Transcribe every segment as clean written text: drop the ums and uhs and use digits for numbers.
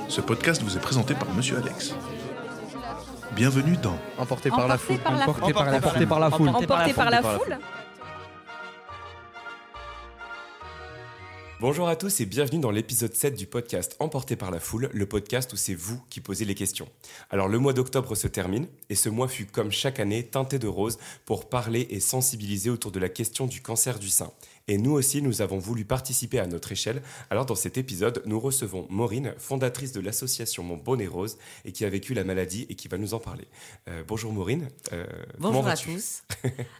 Ce podcast vous est présenté par Monsieur Alex. Bienvenue dans Emporté par la foule. Emporté par la foule. Emporté par la foule. Bonjour à tous et bienvenue dans l'épisode 7 du podcast Emporté par la foule, le podcast où c'est vous qui posez les questions. Alors le mois d'octobre se termine et ce mois fut comme chaque année teinté de rose pour parler et sensibiliser autour de la question du cancer du sein. Et nous aussi, nous avons voulu participer à notre échelle. Alors dans cet épisode, nous recevons Maureen, fondatrice de l'association Mon Bonnet Rose et qui a vécu la maladie et qui va nous en parler. Bonjour Maureen. Bonjour à tous.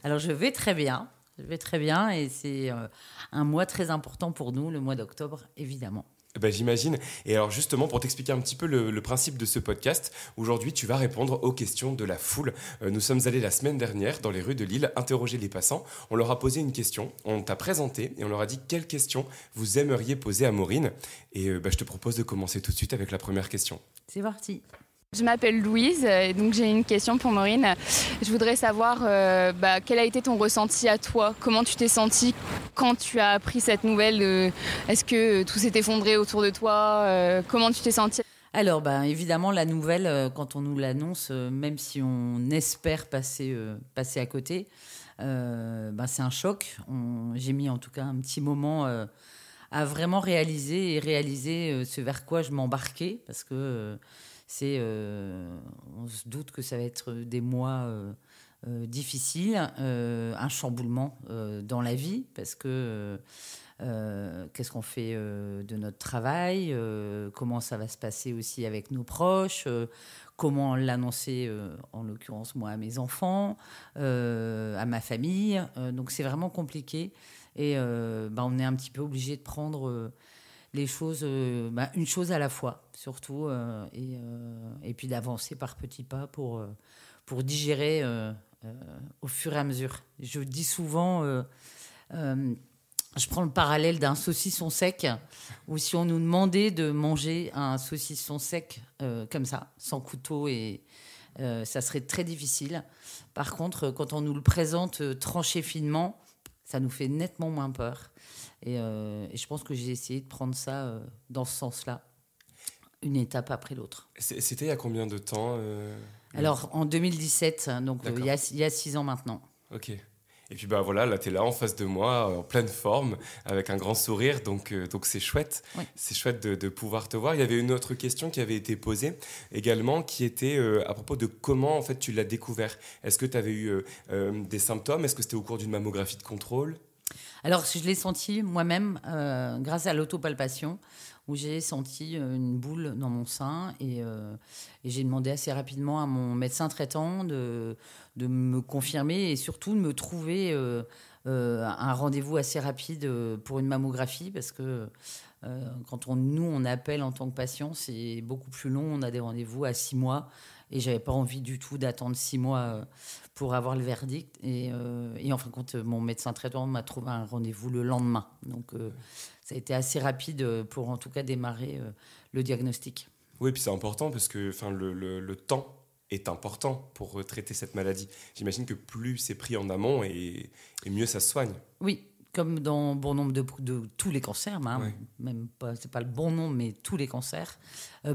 Alors je vais très bien. Et c'est un mois très important pour nous, le mois d'octobre, évidemment. Ben, j'imagine. Et alors justement, pour t'expliquer un petit peu le principe de ce podcast, aujourd'hui, tu vas répondre aux questions de la foule. Nous sommes allés la semaine dernière dans les rues de Lille interroger les passants. On leur a posé une question, on t'a présenté et on leur a dit quelle question vous aimeriez poser à Maureen. Et je te propose de commencer tout de suite avec la première question. C'est parti. Je m'appelle Louise et donc j'ai une question pour Maureen. Je voudrais savoir quel a été ton ressenti à toi. Comment tu t'es sentie quand tu as appris cette nouvelle Est-ce que tout s'est effondré autour de toi Comment tu t'es sentie? Alors, évidemment, la nouvelle, quand on nous l'annonce, même si on espère passer à côté, c'est un choc. J'ai mis en tout cas un petit moment à vraiment réaliser ce vers quoi je m'embarquais parce que... on se doute que ça va être des mois difficiles, un chamboulement dans la vie, parce que qu'est-ce qu'on fait de notre travail, comment ça va se passer aussi avec nos proches, comment l'annoncer, en l'occurrence moi, à mes enfants, à ma famille. Donc c'est vraiment compliqué et on est un petit peu obligé de prendre... les choses, une chose à la fois, surtout, et puis d'avancer par petits pas pour digérer au fur et à mesure. Je dis souvent, je prends le parallèle d'un saucisson sec, où si on nous demandait de manger un saucisson sec comme ça, sans couteau, ça serait très difficile. Par contre, quand on nous le présente tranché finement, ça nous fait nettement moins peur. Et je pense que j'ai essayé de prendre ça dans ce sens-là, une étape après l'autre. C'était il y a combien de temps Alors, en 2017, donc il y a 6 ans maintenant. Ok. Et puis là, tu es là en face de moi, en pleine forme, avec un grand sourire, donc c'est chouette. Oui. C'est chouette de pouvoir te voir. Il y avait une autre question qui avait été posée également, qui était à propos de comment en fait, tu l'as découvert. Est-ce que tu avais eu des symptômes? Est-ce que c'était au cours d'une mammographie de contrôle? Alors, je l'ai senti moi-même grâce à l'autopalpation, où j'ai senti une boule dans mon sein et j'ai demandé assez rapidement à mon médecin traitant de me confirmer et surtout de me trouver un rendez-vous assez rapide pour une mammographie parce que quand on appelle en tant que patient, c'est beaucoup plus long. On a des rendez-vous à 6 mois et j'avais pas envie du tout d'attendre 6 mois pour avoir le verdict. Et en fin de compte, mon médecin traitant m'a trouvé un rendez-vous le lendemain. Donc, ça a été assez rapide pour en tout cas démarrer le diagnostic. Oui, puis c'est important parce que le temps est important pour traiter cette maladie. J'imagine que plus c'est pris en amont et mieux ça se soigne. Oui, comme dans bon nombre de tous les cancers, Ouais. même pas, c'est pas le bon nombre, mais tous les cancers,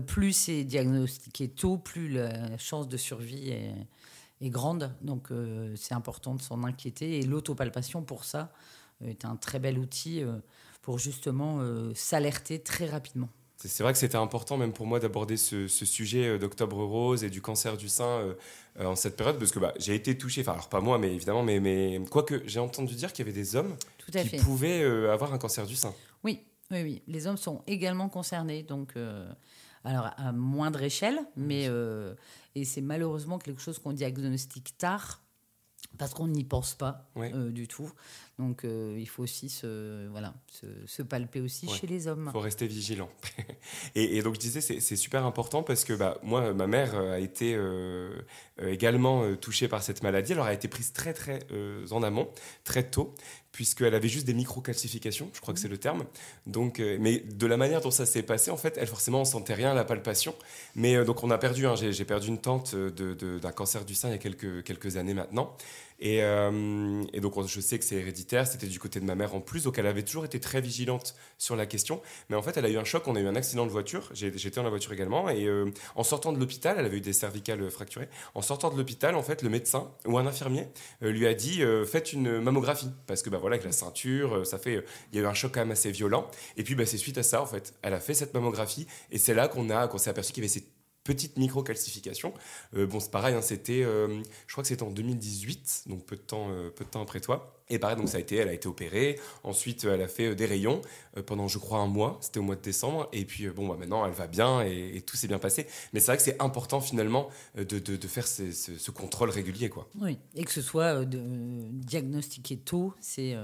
plus c'est diagnostiqué tôt, plus la chance de survie est grande. Donc c'est important de s'en inquiéter. Et l'autopalpation, pour ça, est un très bel outil pour justement s'alerter très rapidement. C'est vrai que c'était important même pour moi d'aborder ce sujet d'Octobre Rose et du cancer du sein en cette période parce que j'ai été touché, alors pas moi mais évidemment, mais quoique j'ai entendu dire qu'il y avait des hommes qui pouvaient avoir un cancer du sein. Oui, les hommes sont également concernés, donc alors à moindre échelle, mais et c'est malheureusement quelque chose qu'on diagnostique tard parce qu'on n'y pense pas du tout. Donc il faut aussi se palper aussi chez les hommes. Il faut rester vigilant. et donc je disais, c'est super important parce que moi, ma mère a été également touchée par cette maladie. Alors elle a été prise très très en amont, très tôt, puisqu'elle avait juste des microcalcifications, je crois que c'est le terme. Donc, mais de la manière dont ça s'est passé, en fait, elle forcément on sentait rien à la palpation. Mais donc on a perdu, j'ai perdu une tante d'un cancer du sein il y a quelques années maintenant. Et donc, je sais que c'est héréditaire, c'était du côté de ma mère en plus, donc elle avait toujours été très vigilante sur la question. Mais en fait, elle a eu un choc, on a eu un accident de voiture, j'étais dans la voiture également, et en sortant de l'hôpital, elle avait eu des cervicales fracturées, en sortant de l'hôpital, en fait, le médecin ou un infirmier lui a dit faites une mammographie, parce que voilà, avec la ceinture, il y a eu un choc quand même assez violent. Et puis c'est suite à ça, en fait, elle a fait cette mammographie, et c'est là qu'on s'est aperçu qu'il y avait ces petites micro-calcifications. C'est pareil, hein, je crois que c'était en 2018, donc peu de temps après toi. Et pareil, donc elle a été opérée. Ensuite, elle a fait des rayons pendant, je crois, un mois. C'était au mois de décembre. Et puis, maintenant, elle va bien et tout s'est bien passé. Mais c'est vrai que c'est important, finalement, de faire ce contrôle régulier, quoi. Oui, et que ce soit diagnostiqué tôt, c'est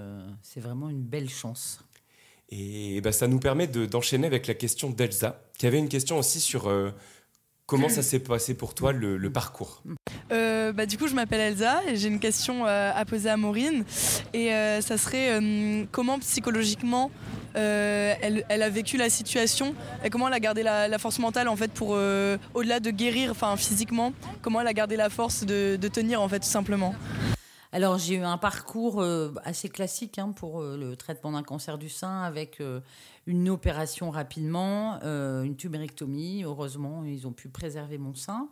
vraiment une belle chance. Et ça nous permet d'enchaîner avec la question d'Elsa, qui avait une question aussi sur... comment ça s'est passé pour toi, le parcours ? Du coup, je m'appelle Elsa et j'ai une question à poser à Maureen. Et ça serait comment psychologiquement elle a vécu la situation et comment elle a gardé la force mentale en fait pour au-delà de guérir, physiquement, comment elle a gardé la force de tenir en fait tout simplement. Alors, j'ai eu un parcours assez classique pour le traitement d'un cancer du sein avec une opération rapidement, une tumérectomie. Heureusement, ils ont pu préserver mon sein.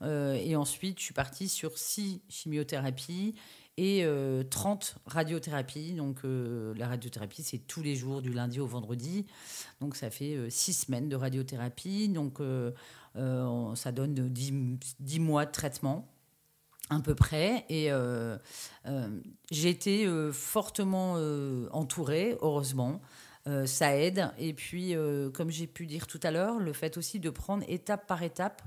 Et ensuite, je suis partie sur 6 chimiothérapies et 30 radiothérapies. Donc, la radiothérapie, c'est tous les jours, du lundi au vendredi. Donc, ça fait 6 semaines de radiothérapie. Donc, ça donne 10 mois de traitement. À peu près. Et j'ai été fortement entourée, heureusement. Ça aide. Et puis, comme j'ai pu dire tout à l'heure, le fait aussi de prendre étape par étape.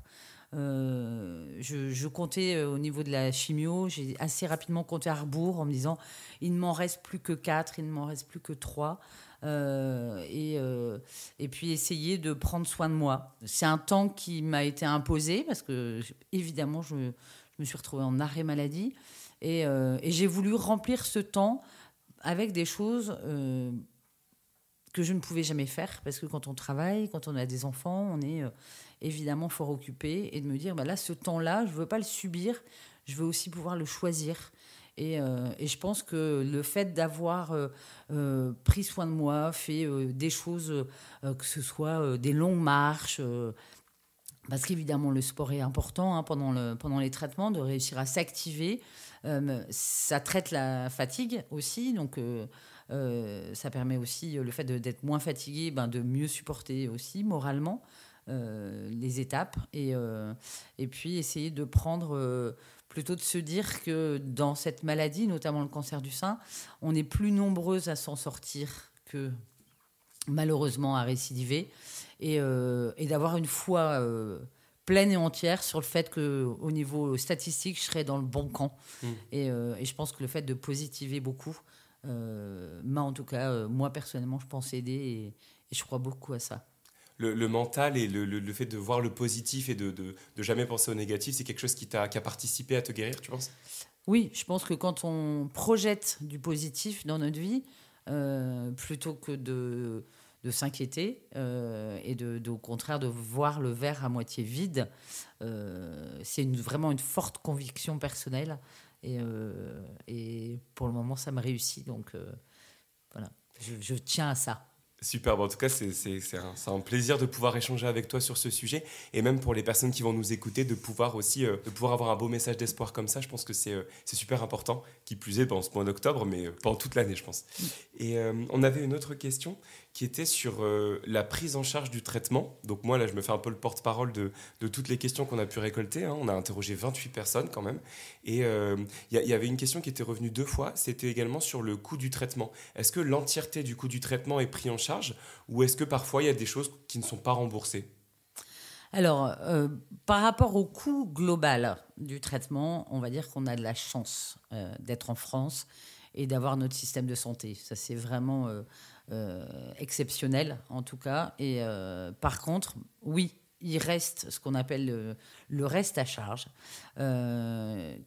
Je comptais au niveau de la chimio, j'ai assez rapidement compté à rebours en me disant il ne m'en reste plus que 4, il ne m'en reste plus que 3. Et puis essayer de prendre soin de moi. C'est un temps qui m'a été imposé parce que, évidemment, je me suis retrouvée en arrêt maladie et j'ai voulu remplir ce temps avec des choses que je ne pouvais jamais faire parce que quand on travaille, quand on a des enfants, on est évidemment fort occupé et de me dire là, ce temps-là, je ne veux pas le subir, je veux aussi pouvoir le choisir. Et je pense que le fait d'avoir pris soin de moi, fait des choses, que ce soit des longues marches, parce qu'évidemment, le sport est important pendant les traitements, de réussir à s'activer. Ça traite la fatigue aussi, donc ça permet aussi, le fait d'être moins fatigué, de mieux supporter aussi moralement les étapes. Et puis essayer de prendre, plutôt de se dire que dans cette maladie, notamment le cancer du sein, on est plus nombreuses à s'en sortir que malheureusement à récidiver. Et d'avoir une foi pleine et entière sur le fait qu'au niveau statistique, je serais dans le bon camp. Et je pense que le fait de positiver beaucoup m'a, en tout cas, moi personnellement, je pense aider et je crois beaucoup à ça. Le mental et le fait de voir le positif et de jamais penser au négatif, c'est quelque chose qui a participé à te guérir, tu penses ? Oui, je pense que quand on projette du positif dans notre vie, plutôt que de s'inquiéter et au contraire de voir le verre à moitié vide. C'est vraiment une forte conviction personnelle et pour le moment ça me réussit, donc voilà, je tiens à ça. Super, en tout cas, c'est un plaisir de pouvoir échanger avec toi sur ce sujet et même pour les personnes qui vont nous écouter, de pouvoir aussi de pouvoir avoir un beau message d'espoir comme ça. Je pense que c'est super important, qui plus est pendant ce mois d'octobre, mais pendant toute l'année, je pense. Et on avait une autre question qui était sur la prise en charge du traitement. Donc moi, là, je me fais un peu le porte-parole de toutes les questions qu'on a pu récolter. On a interrogé 28 personnes quand même. Et il y avait une question qui était revenue 2 fois. C'était également sur le coût du traitement. Est-ce que l'entièreté du coût du traitement est pris en charge ou est-ce que parfois il y a des choses qui ne sont pas remboursées ? Alors, par rapport au coût global du traitement, on va dire qu'on a de la chance d'être en France et d'avoir notre système de santé. Ça, c'est vraiment exceptionnel, en tout cas. Et par contre, oui, il reste ce qu'on appelle le reste à charge,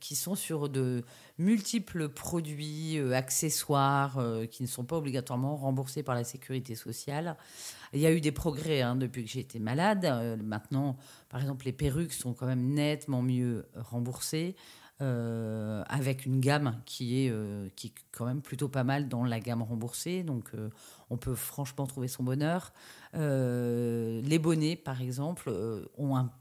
qui sont sur de multiples produits, accessoires, qui ne sont pas obligatoirement remboursés par la sécurité sociale. Il y a eu des progrès depuis que j'ai été malade. Maintenant, par exemple, les perruques sont quand même nettement mieux remboursées. avec une gamme qui est quand même plutôt pas mal dans la gamme remboursée. Donc, on peut franchement trouver son bonheur. Les bonnets, par exemple, ont un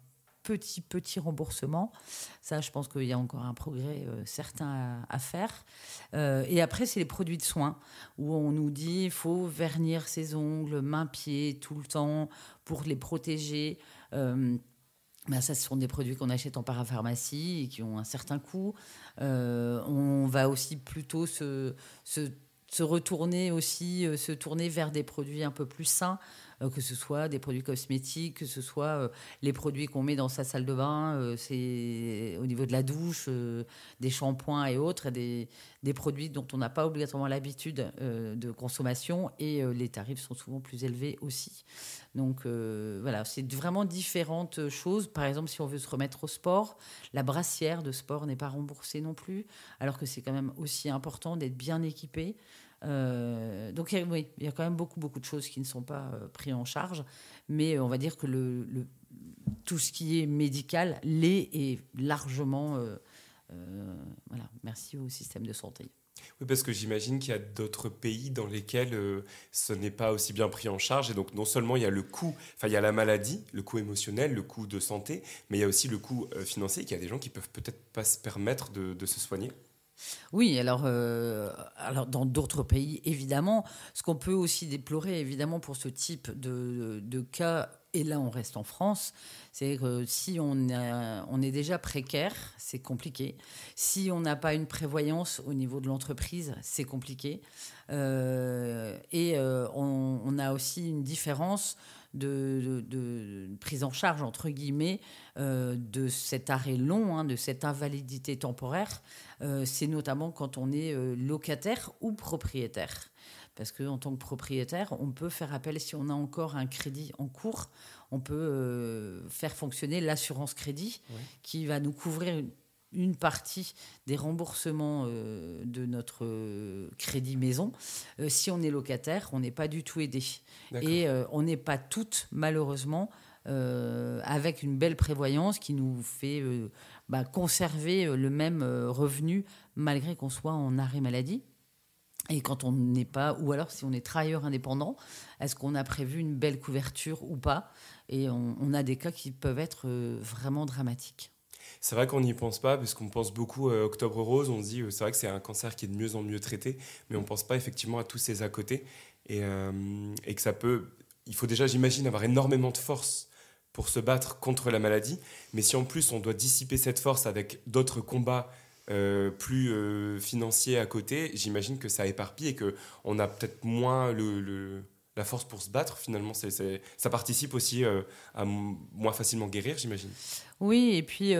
petit remboursement. Ça, je pense qu'il y a encore un progrès certain à faire. Et après, c'est les produits de soins, où on nous dit qu'il faut vernir ses ongles, mains-pieds, tout le temps, pour les protéger. Ça, ce sont des produits qu'on achète en parapharmacie et qui ont un certain coût. On va aussi plutôt se tourner vers des produits un peu plus sains, que ce soit des produits cosmétiques, que ce soit les produits qu'on met dans sa salle de bain, c'est au niveau de la douche, des shampoings et autres, des produits dont on n'a pas obligatoirement l'habitude de consommation, et les tarifs sont souvent plus élevés aussi. Donc voilà, c'est vraiment différentes choses. Par exemple, si on veut se remettre au sport, la brassière de sport n'est pas remboursée non plus, alors que c'est quand même aussi important d'être bien équipé. Donc oui, il y a quand même beaucoup de choses qui ne sont pas prises en charge, mais on va dire que tout ce qui est médical l'est, et largement. Voilà, merci au système de santé. Oui, parce que j'imagine qu'il y a d'autres pays dans lesquels ce n'est pas aussi bien pris en charge. Et donc, non seulement il y a le coût, il y a la maladie, le coût émotionnel, le coût de santé, mais il y a aussi le coût financier, qu'il y a des gens qui peuvent peut-être pas se permettre de se soigner. Oui, alors dans d'autres pays, évidemment. Ce qu'on peut aussi déplorer, évidemment, pour ce type de cas, et là on reste en France, c'est que si on est déjà précaire, c'est compliqué. Si on n'a pas une prévoyance au niveau de l'entreprise, c'est compliqué. Et on a aussi une différence de prise en charge, entre guillemets, de cet arrêt long, de cette invalidité temporaire. C'est notamment quand on est locataire ou propriétaire. Parce qu'en tant que propriétaire, on peut faire appel, si on a encore un crédit en cours, on peut faire fonctionner l'assurance crédit, qui va nous couvrir une partie des remboursements de notre crédit maison. Si on est locataire, on n'est pas du tout aidé. D'accord. Et on n'est pas toutes, malheureusement, avec une belle prévoyance qui nous fait conserver le même revenu malgré qu'on soit en arrêt maladie. Et quand on n'est pas, ou alors si on est travailleur indépendant, est-ce qu'on a prévu une belle couverture ou pas ? Et on a des cas qui peuvent être vraiment dramatiques. C'est vrai qu'on n'y pense pas, parce qu'on pense beaucoup à Octobre Rose. On se dit, c'est vrai que c'est un cancer qui est de mieux en mieux traité, mais on ne pense pas effectivement à tous ces à côté. Et que ça peut... Il faut déjà, j'imagine, avoir énormément de force pour se battre contre la maladie. Mais si en plus on doit dissiper cette force avec d'autres combats plus financiers à côté, j'imagine que ça éparpille et qu'on a peut-être moins la force pour se battre. Finalement, ça participe aussi à moins facilement guérir, j'imagine. Oui, et puis,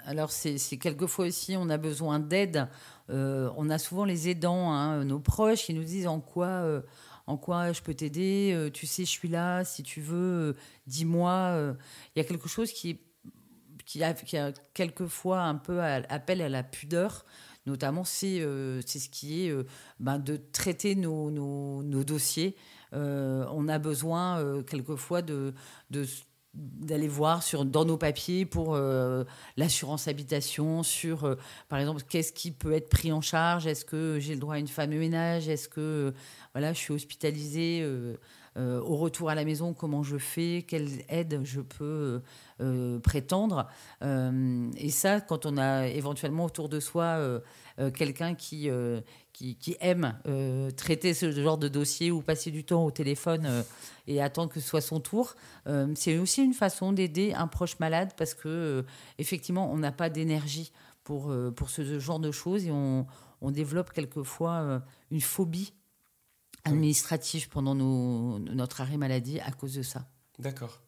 alors c'est quelquefois aussi, on a besoin d'aide. On a souvent les aidants, nos proches, qui nous disent en quoi je peux t'aider, tu sais, je suis là, si tu veux, dis-moi. Il y a quelque chose qui a quelquefois un peu appel à la pudeur, notamment c'est ce qui est de traiter nos dossiers. On a besoin quelquefois d'aller voir dans nos papiers pour l'assurance habitation, sur par exemple qu'est-ce qui peut être pris en charge, est-ce que j'ai le droit à une femme de ménage, est-ce que je suis hospitalisée au retour à la maison, comment je fais, quelle aide je peux prétendre. Et ça, quand on a éventuellement autour de soi quelqu'un qui aime traiter ce genre de dossier ou passer du temps au téléphone et attendre que ce soit son tour, c'est aussi une façon d'aider un proche malade, parce que effectivement, on n'a pas d'énergie pour ce genre de choses, et on développe quelquefois une phobie administrative pendant notre arrêt maladie à cause de ça. D'accord.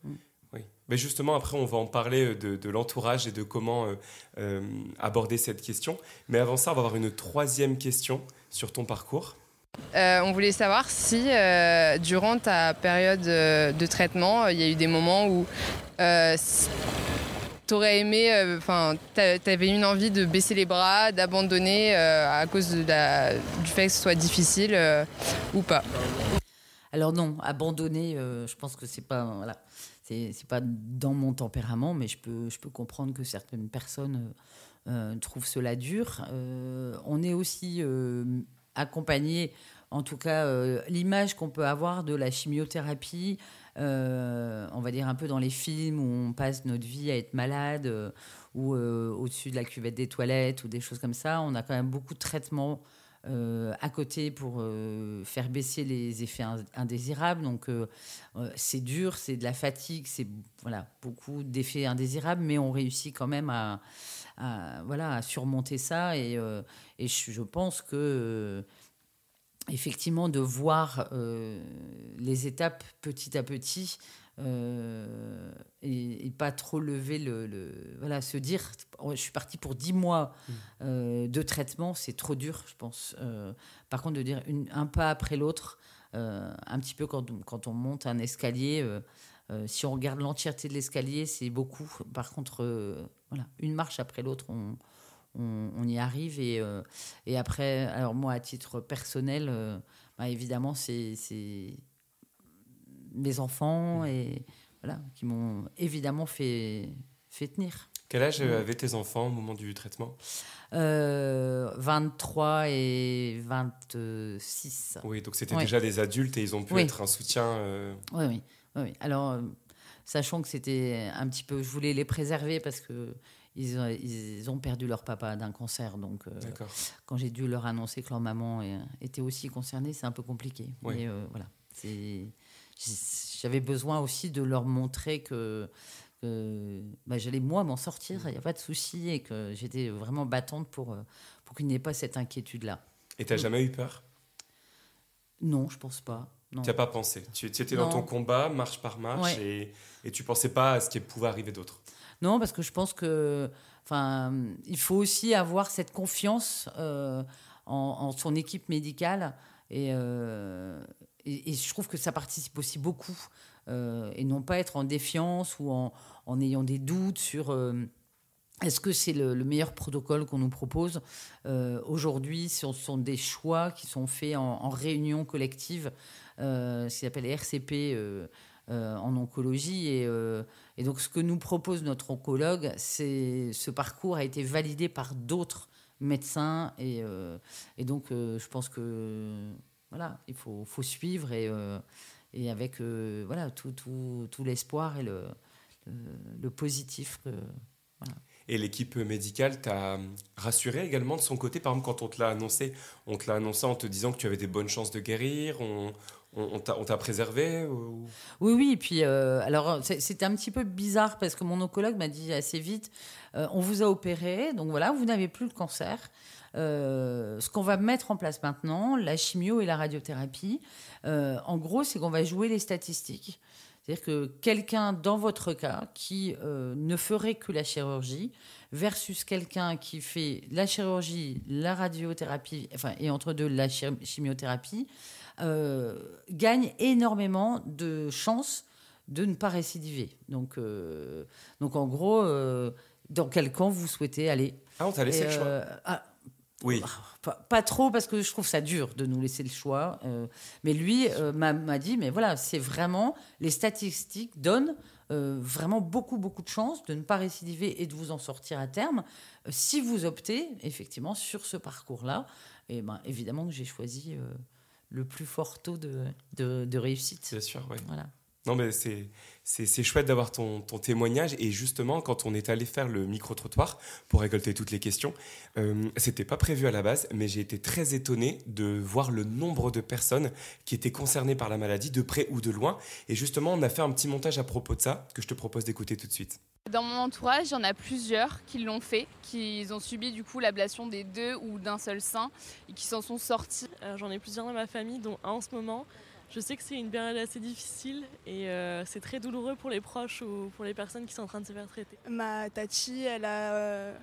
Oui. Mais justement, après, on va en parler de l'entourage et de comment aborder cette question. Mais avant ça, on va avoir une troisième question sur ton parcours. On voulait savoir si, durant ta période de traitement, il y a eu des moments où t'aurais aimé, t'avais une envie de baisser les bras, d'abandonner à cause du fait que ce soit difficile ou pas. Alors non, abandonner, je pense que c'est pas c'est pas dans mon tempérament, mais je peux comprendre que certaines personnes trouvent cela dur. On est aussi accompagné, en tout cas, l'image qu'on peut avoir de la chimiothérapie, on va dire un peu dans les films où on passe notre vie à être malade ou au-dessus de la cuvette des toilettes ou des choses comme ça. On a quand même beaucoup de traitements à côté pour faire baisser les effets indésirables. Donc, c'est dur, c'est de la fatigue, c'est beaucoup d'effets indésirables, mais on réussit quand même à surmonter ça. Et je pense que effectivement, de voir les étapes petit à petit et pas trop lever se dire je suis partie pour 10 mois de traitement, c'est trop dur, je pense. Par contre, de dire un pas après l'autre, un petit peu quand on monte un escalier, si on regarde l'entièreté de l'escalier, c'est beaucoup. Par contre, une marche après l'autre, on y arrive. Et après, alors moi, à titre personnel, évidemment, c'est mes enfants qui m'ont évidemment fait tenir. Quel âge avaient tes enfants au moment du traitement ? 23 et 26. Oui, donc c'était déjà des adultes et ils ont pu être un soutien. Oui. Alors, sachant que c'était un petit peu... Je voulais les préserver parce que ils ont perdu leur papa d'un cancer. Donc, quand j'ai dû leur annoncer que leur maman était aussi concernée, c'est un peu compliqué. Oui. Mais j'avais besoin aussi de leur montrer que j'allais, moi, m'en sortir, il n'y a pas de souci, et que j'étais vraiment battante pour qu'il n'y ait pas cette inquiétude-là. Et tu n'as jamais eu peur ? Non, je ne pense pas. Tu n'as pas pensé ? Tu étais dans ton combat, marche par marche, et tu ne pensais pas à ce qui pouvait arriver d'autre ? Non, parce que je pense que, il faut aussi avoir cette confiance en son équipe médicale, et je trouve que ça participe aussi beaucoup, et non pas être en défiance ou en ayant des doutes sur est-ce que c'est le meilleur protocole qu'on nous propose. Aujourd'hui, ce sont des choix qui sont faits en réunion collective, ce qu'ils appellent les RCP en oncologie. Et donc, ce que nous propose notre oncologue, ce parcours a été validé par d'autres médecins. Et donc, je pense que il faut suivre et avec tout l'espoir et le positif. Et l'équipe médicale t'a rassuré également de son côté. Par exemple, quand on te l'a annoncé en te disant que tu avais des bonnes chances de guérir. On t'a préservé ou... Oui. Et puis, alors, c'était un petit peu bizarre parce que mon oncologue m'a dit assez vite on vous a opéré, donc vous n'avez plus le cancer. Ce qu'on va mettre en place maintenant, la chimio et la radiothérapie, en gros, c'est qu'on va jouer les statistiques. C'est-à-dire que quelqu'un, dans votre cas, qui ne ferait que la chirurgie, versus quelqu'un qui fait la chirurgie, la radiothérapie, et entre deux, la chimiothérapie, gagne énormément de chances de ne pas récidiver. Donc en gros, dans quel camp vous souhaitez aller ? Ah, on t'a laissé le choix. Oui. Pas trop, parce que je trouve ça dur de nous laisser le choix. Mais lui m'a dit, mais c'est vraiment, les statistiques donnent vraiment beaucoup, beaucoup de chances de ne pas récidiver et de vous en sortir à terme si vous optez effectivement sur ce parcours-là. Et évidemment que j'ai choisi le plus fort taux de réussite. Bien sûr, oui. Voilà. Non, mais c'est chouette d'avoir ton témoignage. Et justement, quand on est allé faire le micro-trottoir pour récolter toutes les questions, c'était pas prévu à la base, mais j'ai été très étonné de voir le nombre de personnes qui étaient concernées par la maladie, de près ou de loin. Et justement, on a fait un petit montage à propos de ça, que je te propose d'écouter tout de suite. Dans mon entourage, il y en a plusieurs qui l'ont fait, qui ont subi du coup l'ablation des 2 ou d'un seul sein et qui s'en sont sortis. J'en ai plusieurs dans ma famille, dont un en ce moment. Je sais que c'est une période assez difficile et c'est très douloureux pour les proches ou pour les personnes qui sont en train de se faire traiter. Ma tati, elle a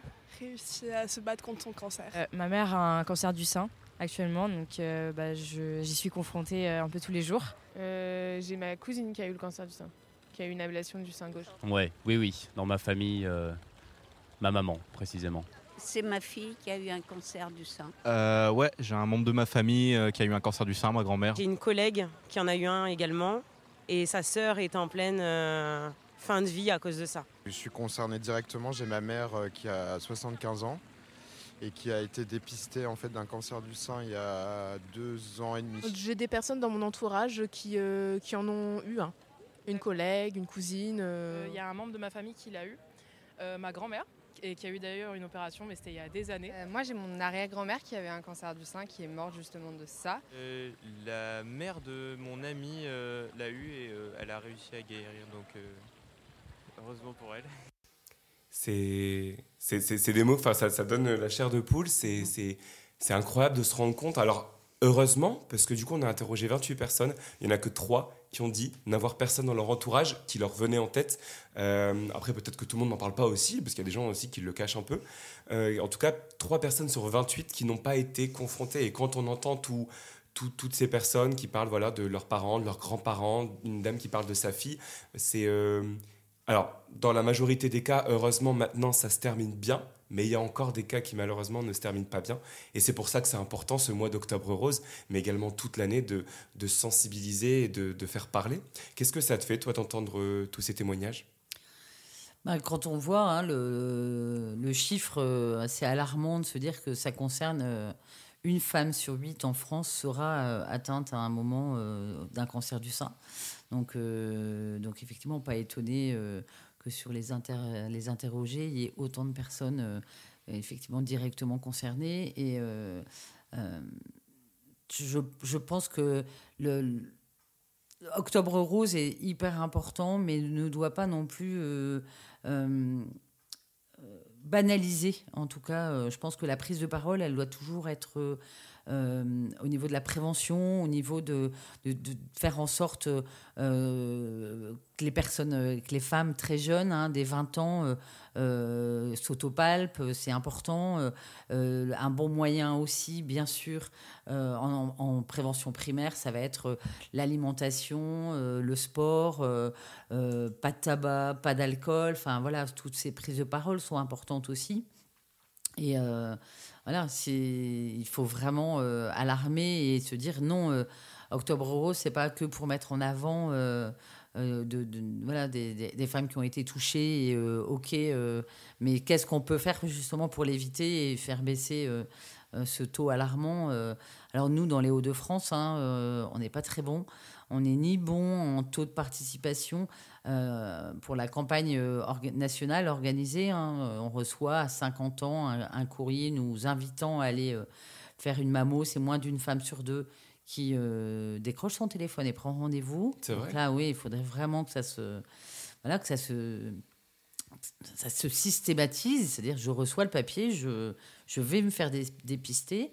réussi à se battre contre son cancer. Ma mère a un cancer du sein actuellement, donc j'y suis confrontée un peu tous les jours. J'ai ma cousine qui a eu le cancer du sein, qui a eu une ablation du sein gauche. Oui, dans ma famille, ma maman précisément. C'est ma fille qui a eu un cancer du sein. J'ai un membre de ma famille qui a eu un cancer du sein, ma grand-mère. J'ai une collègue qui en a eu un également. Et sa sœur est en pleine fin de vie à cause de ça. Je suis concerné directement, j'ai ma mère qui a 75 ans et qui a été dépistée en fait d'un cancer du sein il y a 2 ans et demi. J'ai des personnes dans mon entourage qui en ont eu un. Une collègue, une cousine. Il y a un membre de ma famille qui l'a eu, ma grand-mère, et qui a eu d'ailleurs une opération, mais c'était il y a des années. Moi, j'ai mon arrière-grand-mère qui avait un cancer du sein, qui est morte justement de ça. La mère de mon amie l'a eu et elle a réussi à guérir, donc heureusement pour elle. C'est des mots, ça donne la chair de poule, c'est incroyable de se rendre compte. Alors, heureusement, parce que du coup, on a interrogé 28 personnes, il n'y en a que 3 qui ont dit n'avoir personne dans leur entourage qui leur venait en tête. Après, peut-être que tout le monde n'en parle pas aussi, parce qu'il y a des gens aussi qui le cachent un peu. En tout cas, 3 personnes sur 28 qui n'ont pas été confrontées. Et quand on entend toutes ces personnes qui parlent de leurs parents, de leurs grands-parents, une dame qui parle de sa fille, c'est... Alors, dans la majorité des cas, heureusement, maintenant, ça se termine bien. Mais il y a encore des cas qui, malheureusement, ne se terminent pas bien. Et c'est pour ça que c'est important, ce mois d'Octobre Rose, mais également toute l'année, de sensibiliser et de faire parler. Qu'est-ce que ça te fait, toi, d'entendre tous ces témoignages ? Quand on voit le chiffre assez alarmant de se dire que ça concerne une femme sur 8 en France sera atteinte à un moment d'un cancer du sein. Donc effectivement, pas étonné que sur les interrogés, il y ait autant de personnes effectivement directement concernées. Et je pense que Octobre Rose est hyper important, mais ne doit pas non plus banaliser. En tout cas, je pense que la prise de parole, elle doit toujours être au niveau de la prévention, au niveau de faire en sorte que les femmes très jeunes, des 20 ans, s'autopalpent, c'est important. Un bon moyen aussi, bien sûr, en prévention primaire, ça va être l'alimentation, le sport, pas de tabac, pas d'alcool. Enfin voilà, toutes ces prises de parole sont importantes aussi. Et voilà, il faut vraiment alarmer et se dire non, Octobre Rose, c'est pas que pour mettre en avant des femmes qui ont été touchées. Et, mais qu'est-ce qu'on peut faire justement pour l'éviter et faire baisser ce taux alarmant. Alors nous, dans les Hauts-de-France, on n'est pas très bon. On n'est ni bon en taux de participation. Pour la campagne nationale organisée, on reçoit à 50 ans un courrier nous invitant à aller faire une mammo. C'est moins d'une femme sur 2 qui décroche son téléphone et prend rendez-vous. C'est vrai. Donc là, oui, il faudrait vraiment que ça se systématise. C'est-à-dire, je reçois le papier, je vais me faire dépister.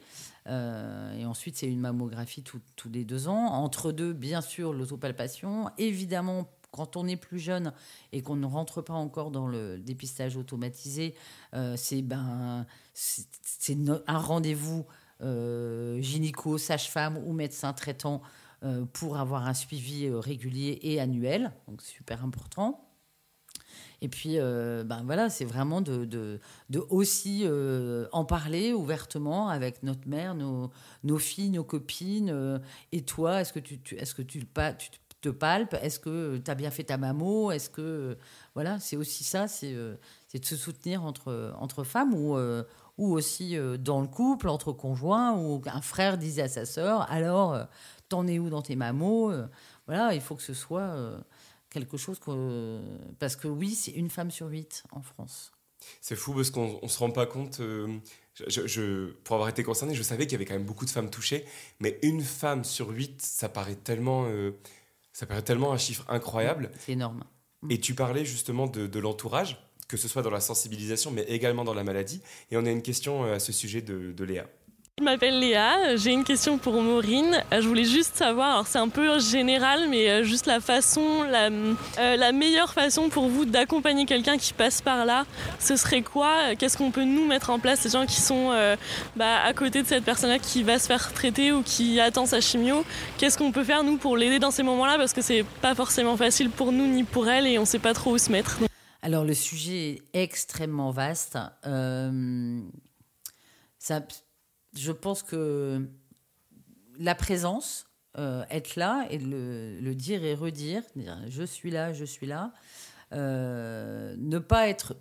Et ensuite, c'est une mammographie tous les 2 ans. Entre deux, bien sûr, l'autopalpation. Évidemment, quand on est plus jeune et qu'on ne rentre pas encore dans le dépistage automatisé, c'est un rendez-vous gynéco, sage-femme ou médecin traitant pour avoir un suivi régulier et annuel. Donc, c'est super important. Et puis, voilà, c'est vraiment de aussi en parler ouvertement avec notre mère, nos filles, nos copines. Et toi, est-ce que tu te palpes? Est-ce que tu as bien fait ta mammo? Est-ce que... Voilà, c'est aussi ça, c'est de se soutenir entre femmes ou aussi dans le couple, entre conjoints, où un frère disait à sa sœur, alors, t'en es où dans tes mammos? Voilà, il faut que ce soit... quelque chose parce que oui, c'est une femme sur 8 en France. C'est fou parce qu'on ne se rend pas compte. Pour avoir été concernée, je savais qu'il y avait quand même beaucoup de femmes touchées, mais une femme sur 8, ça paraît tellement un chiffre incroyable. C'est énorme. Et tu parlais justement de l'entourage, que ce soit dans la sensibilisation, mais également dans la maladie. Et on a une question à ce sujet de Léa. Je m'appelle Léa, j'ai une question pour Maureen. Je voulais juste savoir, alors c'est un peu général, mais juste la meilleure façon pour vous d'accompagner quelqu'un qui passe par là, ce serait quoi? Qu'est-ce qu'on peut nous mettre en place, ces gens qui sont à côté de cette personne-là qui va se faire traiter ou qui attend sa chimio? Qu'est-ce qu'on peut faire nous pour l'aider dans ces moments-là? Parce que c'est pas forcément facile pour nous ni pour elle et on sait pas trop où se mettre. Alors le sujet est extrêmement vaste. Je pense que la présence, être là et le dire et redire, dire je suis là, ne pas être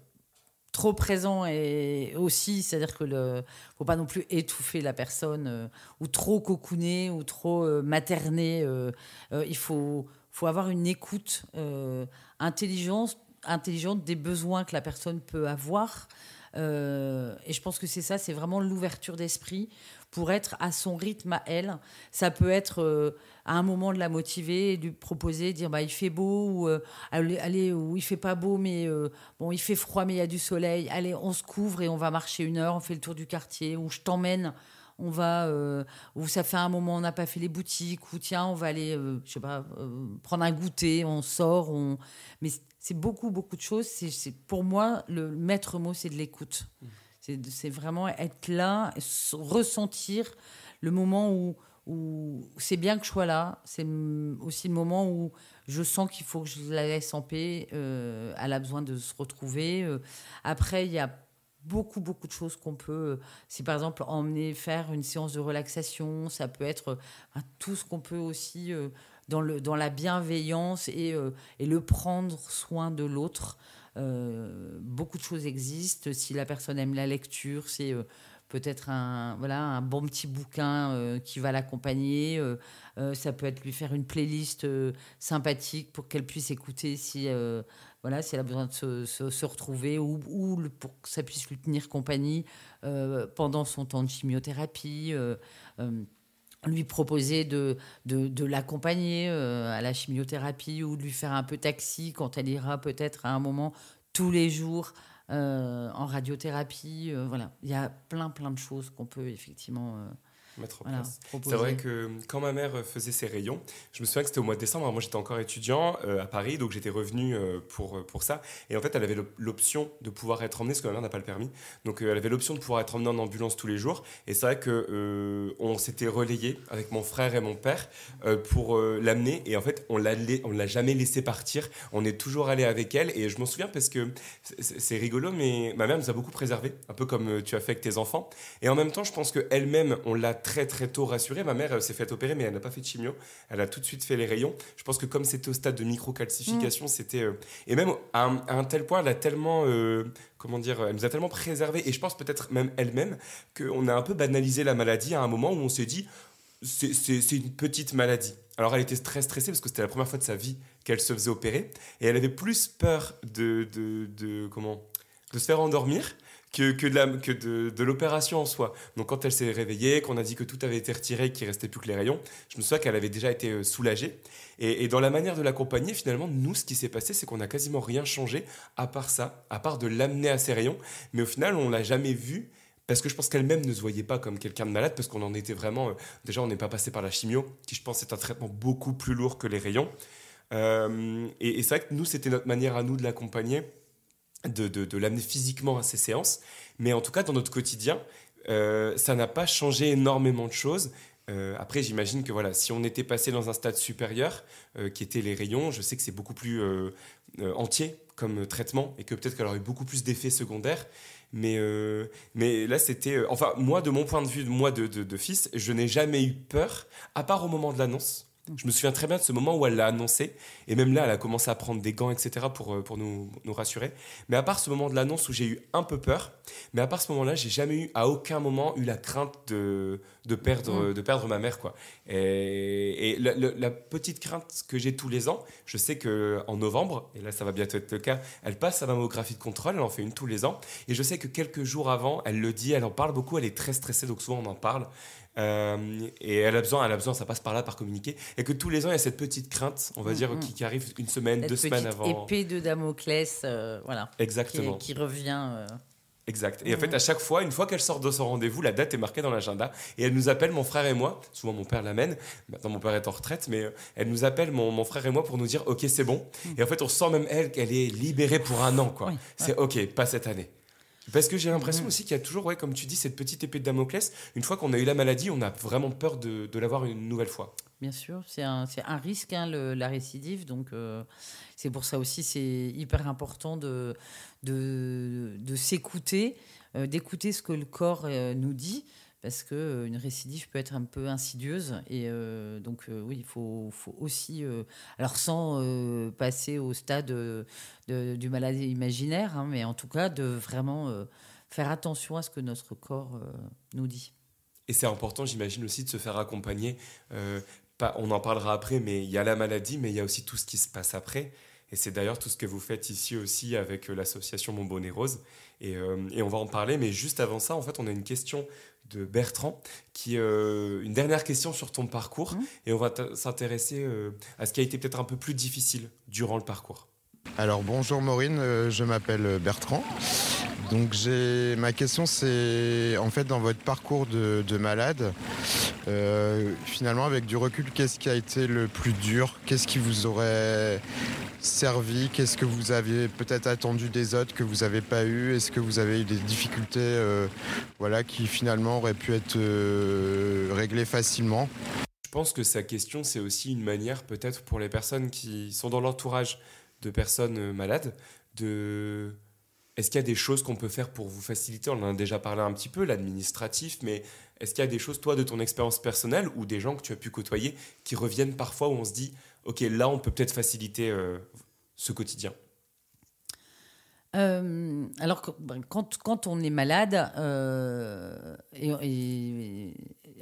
trop présent et aussi, c'est-à-dire que faut pas non plus étouffer la personne ou trop cocooner ou trop materner. Il faut avoir une écoute intelligente des besoins que la personne peut avoir. Et je pense que c'est ça, c'est vraiment l'ouverture d'esprit pour être à son rythme à elle. Ça peut être à un moment de la motiver et lui proposer, dire il fait beau ou allez, ou il fait pas beau mais bon, il fait froid mais il y a du soleil, allez, on se couvre et on va marcher 1 heure, on fait le tour du quartier, ou je t'emmène, on va ou ça fait un moment on n'a pas fait les boutiques, ou tiens on va aller je sais pas prendre un goûter, on sort, mais c'est beaucoup de choses. C'est pour moi le maître mot, c'est de l'écoute. C'est vraiment être là, ressentir le moment où c'est bien que je sois là. C'est aussi le moment où je sens qu'il faut que je la laisse en paix. Elle a besoin de se retrouver. Après, il y a beaucoup de choses qu'on peut... Si par exemple, emmener faire une séance de relaxation, ça peut être tout ce qu'on peut aussi... dans la bienveillance et le prendre soin de l'autre. Beaucoup de choses existent. Si la personne aime la lecture, c'est peut-être un bon petit bouquin qui va l'accompagner. Ça peut être lui faire une playlist sympathique pour qu'elle puisse écouter si elle a besoin de se retrouver ou pour que ça puisse lui tenir compagnie pendant son temps de chimiothérapie. Lui proposer de l'accompagner à la chimiothérapie ou de lui faire un peu taxi quand elle ira peut-être à un moment tous les jours en radiothérapie. Voilà, il y a plein de choses qu'on peut effectivement mettre en place. C'est vrai que quand ma mère faisait ses rayons, je me souviens que c'était au mois de décembre. Alors moi, j'étais encore étudiant à Paris, donc j'étais revenu pour ça. Et en fait, elle avait l'option de pouvoir être emmenée, parce que ma mère n'a pas le permis. Donc elle avait l'option de pouvoir être emmenée en ambulance tous les jours. Et c'est vrai que on s'était relayé avec mon frère et mon père pour l'amener. Et en fait, on l'a jamais laissé partir. On est toujours allé avec elle. Et je m'en souviens parce que c'est rigolo, mais ma mère nous a beaucoup préservés, un peu comme tu as fait avec tes enfants. Et en même temps, je pense qu'elle-même, on l'a très tôt rassurée. Ma mère s'est fait opérer, mais elle n'a pas fait de chimio. Elle a tout de suite fait les rayons. Je pense que comme c'était au stade de microcalcification, c'était... et même à un tel point, elle a tellement... elle nous a tellement préservés, et je pense peut-être même elle-même, qu'on a un peu banalisé la maladie à un moment où on s'est dit c'est une petite maladie. Alors elle était très stressée parce que c'était la première fois de sa vie qu'elle se faisait opérer, et elle avait plus peur de se faire endormir que de l'opération en soi. Donc quand elle s'est réveillée, qu'on a dit que tout avait été retiré, qu'il ne restait plus que les rayons, je me souviens qu'elle avait déjà été soulagée. Et dans la manière de l'accompagner, finalement, nous, ce qui s'est passé, c'est qu'on n'a quasiment rien changé à part ça, à part de l'amener à ses rayons. Mais au final, on ne l'a jamais vue, parce que je pense qu'elle-même ne se voyait pas comme quelqu'un de malade, parce qu'on en était vraiment... déjà, on n'est pas passé par la chimio, qui je pense est un traitement beaucoup plus lourd que les rayons. Et c'est vrai que nous, c'était notre manière à nous de l'accompagner, de l'amener physiquement à ces séances. Mais en tout cas, dans notre quotidien, ça n'a pas changé énormément de choses. Après, j'imagine que si on était passé dans un stade supérieur, qui était les rayons, je sais que c'est beaucoup plus entier comme traitement, et que peut-être qu'elle aurait eu beaucoup plus d'effets secondaires. Mais là, c'était... moi, de mon point de vue, moi de fils, je n'ai jamais eu peur, à part au moment de l'annonce. Je me souviens très bien de ce moment où elle l'a annoncé, et même là, elle a commencé à prendre des gants, etc., pour nous rassurer. Mais à part ce moment de l'annonce où j'ai eu un peu peur, mais à part ce moment-là, j'ai jamais à aucun moment eu la crainte de perdre ma mère, quoi. Et la petite crainte que j'ai tous les ans, je sais qu'en novembre, et là ça va bientôt être le cas, elle passe sa mammographie de contrôle, elle en fait une tous les ans, et je sais que quelques jours avant, elle le dit, elle en parle beaucoup, elle est très stressée, donc souvent on en parle. Et elle a besoin, ça passe par là, par communiquer, et que tous les ans il y a cette petite crainte, on va dire, qui arrive une semaine, 2 semaines avant. Cette épée de Damoclès, exactement, qui revient. Exact. Et en fait, à chaque fois, une fois qu'elle sort de son rendez-vous, la date est marquée dans l'agenda, et elle nous appelle, mon frère et moi. Souvent mon père l'amène, maintenant mon père est en retraite, mais elle nous appelle, mon frère et moi, pour nous dire ok, c'est bon. Et en fait, on sent même qu'elle est libérée pour un an, quoi. Oui, c'est ok, pas cette année. Parce que j'ai l'impression aussi qu'il y a toujours, comme tu dis, cette petite épée de Damoclès. Une fois qu'on a eu la maladie, on a vraiment peur de l'avoir une nouvelle fois. Bien sûr, c'est un risque, la récidive. Donc, c'est pour ça aussi, c'est hyper important de s'écouter, d'écouter ce que le corps nous dit. parce qu'une récidive peut être un peu insidieuse. Et donc, oui, il faut aussi, alors sans passer au stade du malade imaginaire, hein, mais en tout cas, de vraiment faire attention à ce que notre corps nous dit. Et c'est important, j'imagine aussi, de se faire accompagner. On en parlera après, mais il y a la maladie, mais il y a aussi tout ce qui se passe après. Et c'est d'ailleurs tout ce que vous faites ici aussi avec l'association Mon Bonnet Rose. Et on va en parler, mais juste avant ça, en fait, on a une question de Bertrand, une dernière question sur ton parcours. Et on va s'intéresser à ce qui a été peut-être un peu plus difficile durant le parcours. Alors bonjour Maureen, je m'appelle Bertrand. Donc ma question c'est en fait dans votre parcours de malade, finalement avec du recul, qu'est-ce qui a été le plus dur? Qu'est-ce qui vous aurait servi? Qu'est-ce que vous aviez peut-être attendu des autres que vous n'avez pas eu? Est-ce que vous avez eu des difficultés qui finalement auraient pu être réglées facilement? Je pense que sa question c'est aussi une manière peut-être pour les personnes qui sont dans l'entourage de personnes malades Est-ce qu'il y a des choses qu'on peut faire pour vous faciliter? On en a déjà parlé un petit peu, l'administratif, mais est-ce qu'il y a des choses, toi, de ton expérience personnelle ou des gens que tu as pu côtoyer qui reviennent parfois où on se dit « Ok, là, on peut peut-être faciliter ce quotidien ». Alors, quand on est malade,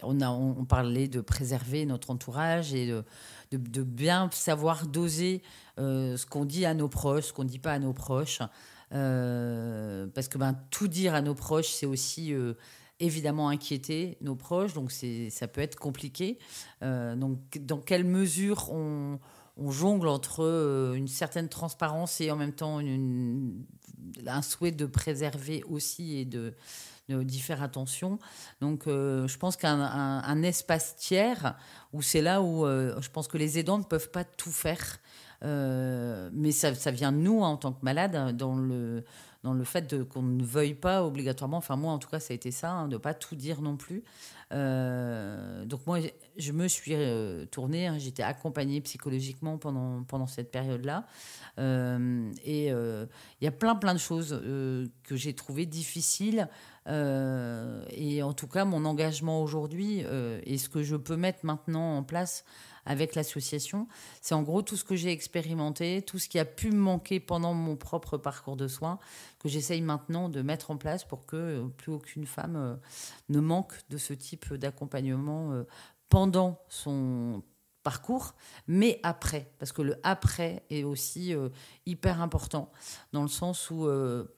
on parlait de préserver notre entourage et de bien savoir doser ce qu'on dit à nos proches, ce qu'on ne dit pas à nos proches. Parce que tout dire à nos proches, c'est aussi évidemment inquiéter nos proches, donc ça peut être compliqué. Donc, dans quelle mesure on jongle entre une certaine transparence et en même temps un souhait de préserver aussi et de d'y faire attention. Donc, je pense qu'un espace tiers, où c'est là où je pense que les aidants ne peuvent pas tout faire. Mais ça vient de nous, hein, en tant que malades, dans le fait qu'on ne veuille pas obligatoirement, enfin moi en tout cas ça a été ça, hein, de ne pas tout dire non plus. Donc moi je me suis tournée, hein, j'étais accompagnée psychologiquement pendant cette période-là. Et il y a plein de choses que j'ai trouvées difficiles. Et en tout cas mon engagement aujourd'hui et ce que je peux mettre maintenant en place avec l'association, c'est en gros tout ce que j'ai expérimenté, tout ce qui a pu me manquer pendant mon propre parcours de soins, que j'essaye maintenant de mettre en place pour que plus aucune femme ne manque de ce type d'accompagnement pendant son parcours, mais après, parce que le après est aussi hyper important, dans le sens où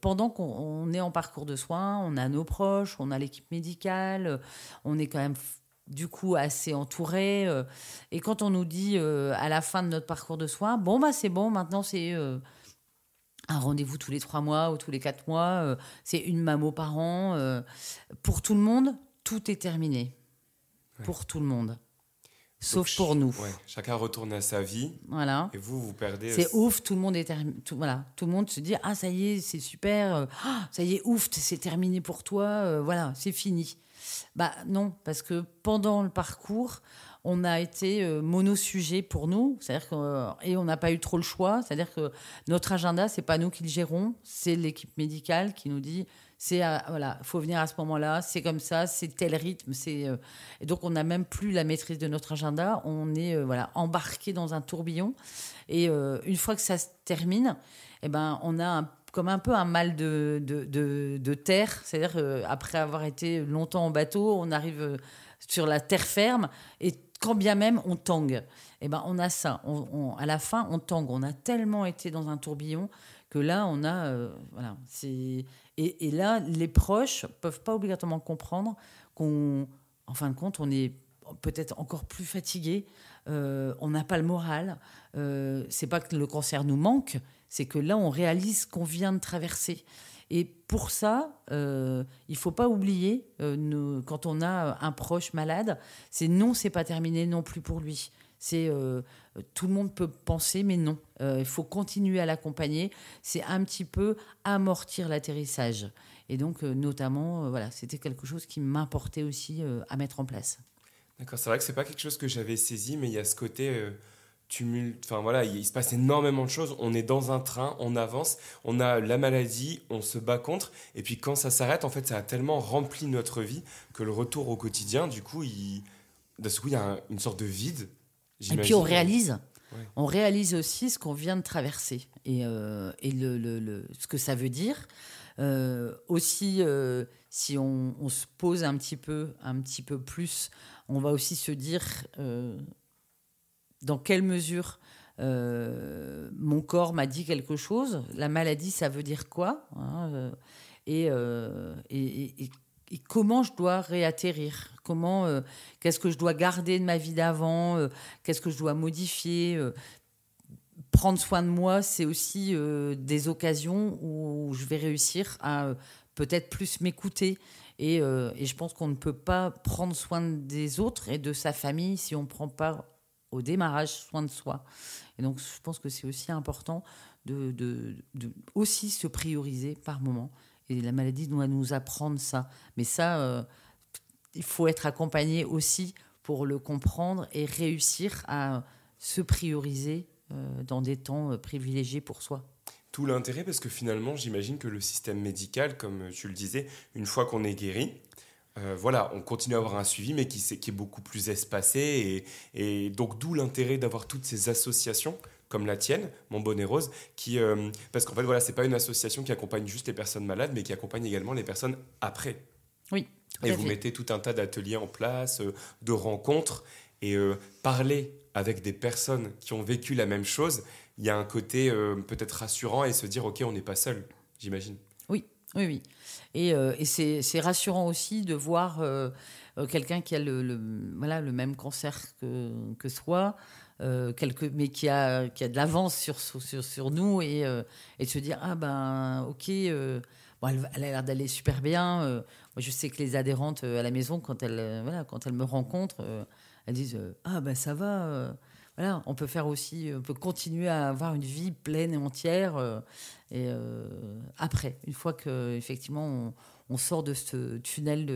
pendant qu'on est en parcours de soins, on a nos proches, on a l'équipe médicale, on est quand même du coup assez entouré, et quand on nous dit à la fin de notre parcours de soins, c'est bon, maintenant c'est un rendez-vous tous les 3 mois ou tous les 4 mois, c'est une mammo par an, pour tout le monde, tout est terminé. Ouais. Pour tout le monde. Sauf pour nous. Ouais, chacun retourne à sa vie. Voilà. Et vous perdez. C'est ouf, tout le monde est voilà, tout le monde se dit ça y est, c'est super, ça y est, ouf, c'est terminé pour toi, voilà, c'est fini. Non, parce que pendant le parcours, on a été monosujet pour nous, c'est-à-dire et on n'a pas eu trop le choix, c'est-à-dire que notre agenda, c'est pas nous qui le gérons, c'est l'équipe médicale qui nous dit faut venir à ce moment-là, c'est comme ça, c'est tel rythme, et donc on n'a même plus la maîtrise de notre agenda, on est embarqué dans un tourbillon, et une fois que ça se termine, on a comme un peu un mal de terre, c'est-à-dire après avoir été longtemps en bateau, on arrive sur la terre ferme, et quand bien même on tangue, on a ça, à la fin on tangue, on a tellement été dans un tourbillon que là on a et là les proches peuvent pas obligatoirement comprendre qu'en fin de compte on est peut-être encore plus fatigué, on n'a pas le moral, c'est pas que le cancer nous manque, c'est que là on réalise qu'on vient de traverser. Et pour ça, il faut pas oublier, quand on a un proche malade, c'est pas terminé non plus pour lui. Tout le monde peut penser, mais non. Il faut continuer à l'accompagner. C'est un petit peu amortir l'atterrissage. Et donc, notamment, c'était quelque chose qui m'importait aussi à mettre en place. D'accord, c'est vrai que c'est pas quelque chose que j'avais saisi, mais il y a ce côté tumulte. Enfin voilà, il se passe énormément de choses. On est dans un train, on avance, on a la maladie, on se bat contre. Et puis quand ça s'arrête, en fait, ça a tellement rempli notre vie que le retour au quotidien, du coup, d'un coup, il y a une sorte de vide. Et puis on réalise aussi ce qu'on vient de traverser et ce que ça veut dire. Aussi, si on se pose un petit peu plus, on va aussi se dire dans quelle mesure mon corps m'a dit quelque chose. La maladie, ça veut dire quoi, hein, et comment je dois réatterrir, qu'est-ce que je dois garder de ma vie d'avant, qu'est-ce que je dois modifier. Prendre soin de moi, c'est aussi des occasions où je vais réussir à peut-être plus m'écouter. Et je pense qu'on ne peut pas prendre soin des autres et de sa famille si on ne prend pas au démarrage soin de soi. Et donc, je pense que c'est aussi important de aussi se prioriser par moment. Et la maladie doit nous apprendre ça. Mais ça, il faut être accompagné aussi pour le comprendre et réussir à se prioriser dans des temps privilégiés pour soi. Tout l'intérêt, parce que finalement, j'imagine que le système médical, comme tu le disais, une fois qu'on est guéri, voilà, on continue à avoir un suivi, mais qui est beaucoup plus espacé. Et donc, d'où l'intérêt d'avoir toutes ces associations comme la tienne, Mon Bonnet Rose, parce qu'en fait, voilà, c'est pas une association qui accompagne juste les personnes malades, mais qui accompagne également les personnes après. Oui. Et vous mettez tout un tas d'ateliers en place, de rencontres, et parler avec des personnes qui ont vécu la même chose, il y a un côté peut-être rassurant et se dire, OK, on n'est pas seul, j'imagine. Oui. Et c'est rassurant aussi de voir quelqu'un qui a le même cancer que soi, mais qui a de l'avance sur nous et de se dire, ah ben, OK, elle a l'air d'aller super bien. Moi, je sais que les adhérentes à la maison, quand elles me rencontrent, elles disent, ah ben ça va. Voilà, on peut continuer à avoir une vie pleine et entière. Après, une fois qu'effectivement on sort de ce tunnel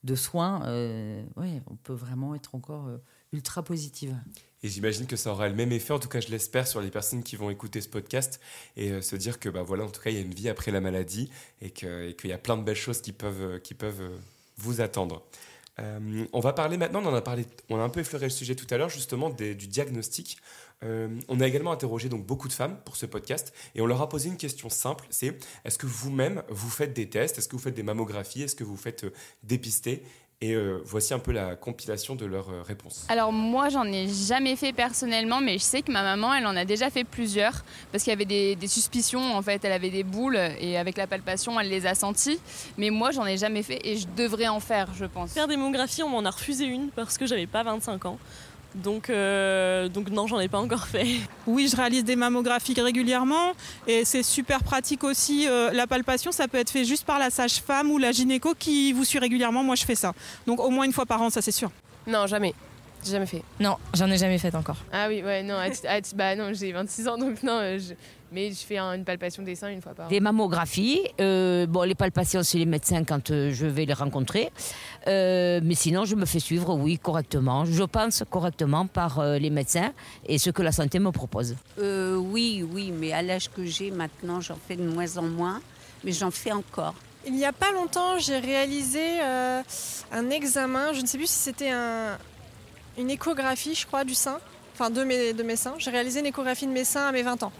de soins, on peut vraiment être encore ultra positive. Et j'imagine que ça aura le même effet, en tout cas je l'espère, sur les personnes qui vont écouter ce podcast et se dire que voilà, en tout cas il y a une vie après la maladie et qu'il y a plein de belles choses qui peuvent vous attendre. On va parler maintenant, on a un peu effleuré le sujet tout à l'heure justement du diagnostic. On a également interrogé donc beaucoup de femmes pour ce podcast et on leur a posé une question simple, c'est est-ce que vous-même vous faites des tests, est-ce que vous faites des mammographies, est-ce que vous faites dépister? Et voici un peu la compilation de leurs réponses. Alors moi, j'en ai jamais fait personnellement, mais je sais que ma maman, elle en a déjà fait plusieurs, parce qu'il y avait des suspicions, en fait, elle avait des boules, et avec la palpation, elle les a senties. Mais moi, j'en ai jamais fait, et je devrais en faire, je pense. Faire des mammographies, on m'en a refusé une, parce que j'avais pas 25 ans. Donc non, j'en ai pas encore fait. Oui, je réalise des mammographies régulièrement et c'est super pratique aussi. La palpation, ça peut être fait juste par la sage-femme ou la gynéco qui vous suit régulièrement. Moi, je fais ça. Donc au moins une fois par an, ça c'est sûr. Non, jamais. J'ai jamais fait. Non, j'en ai jamais fait encore. Ah oui, ouais, non, non, j'ai 26 ans, donc non, mais je fais une palpation des seins une fois par an. Des mammographies, les palpations, c'est les médecins quand je vais les rencontrer. Mais sinon, je me fais suivre, oui, correctement. Je pense correctement par les médecins et ce que la santé me propose. Oui, mais à l'âge que j'ai maintenant, j'en fais de moins en moins, mais j'en fais encore. Il n'y a pas longtemps, j'ai réalisé un examen, je ne sais plus si c'était une échographie, je crois, du sein. Enfin, de mes seins. J'ai réalisé une échographie de mes seins à mes 20 ans.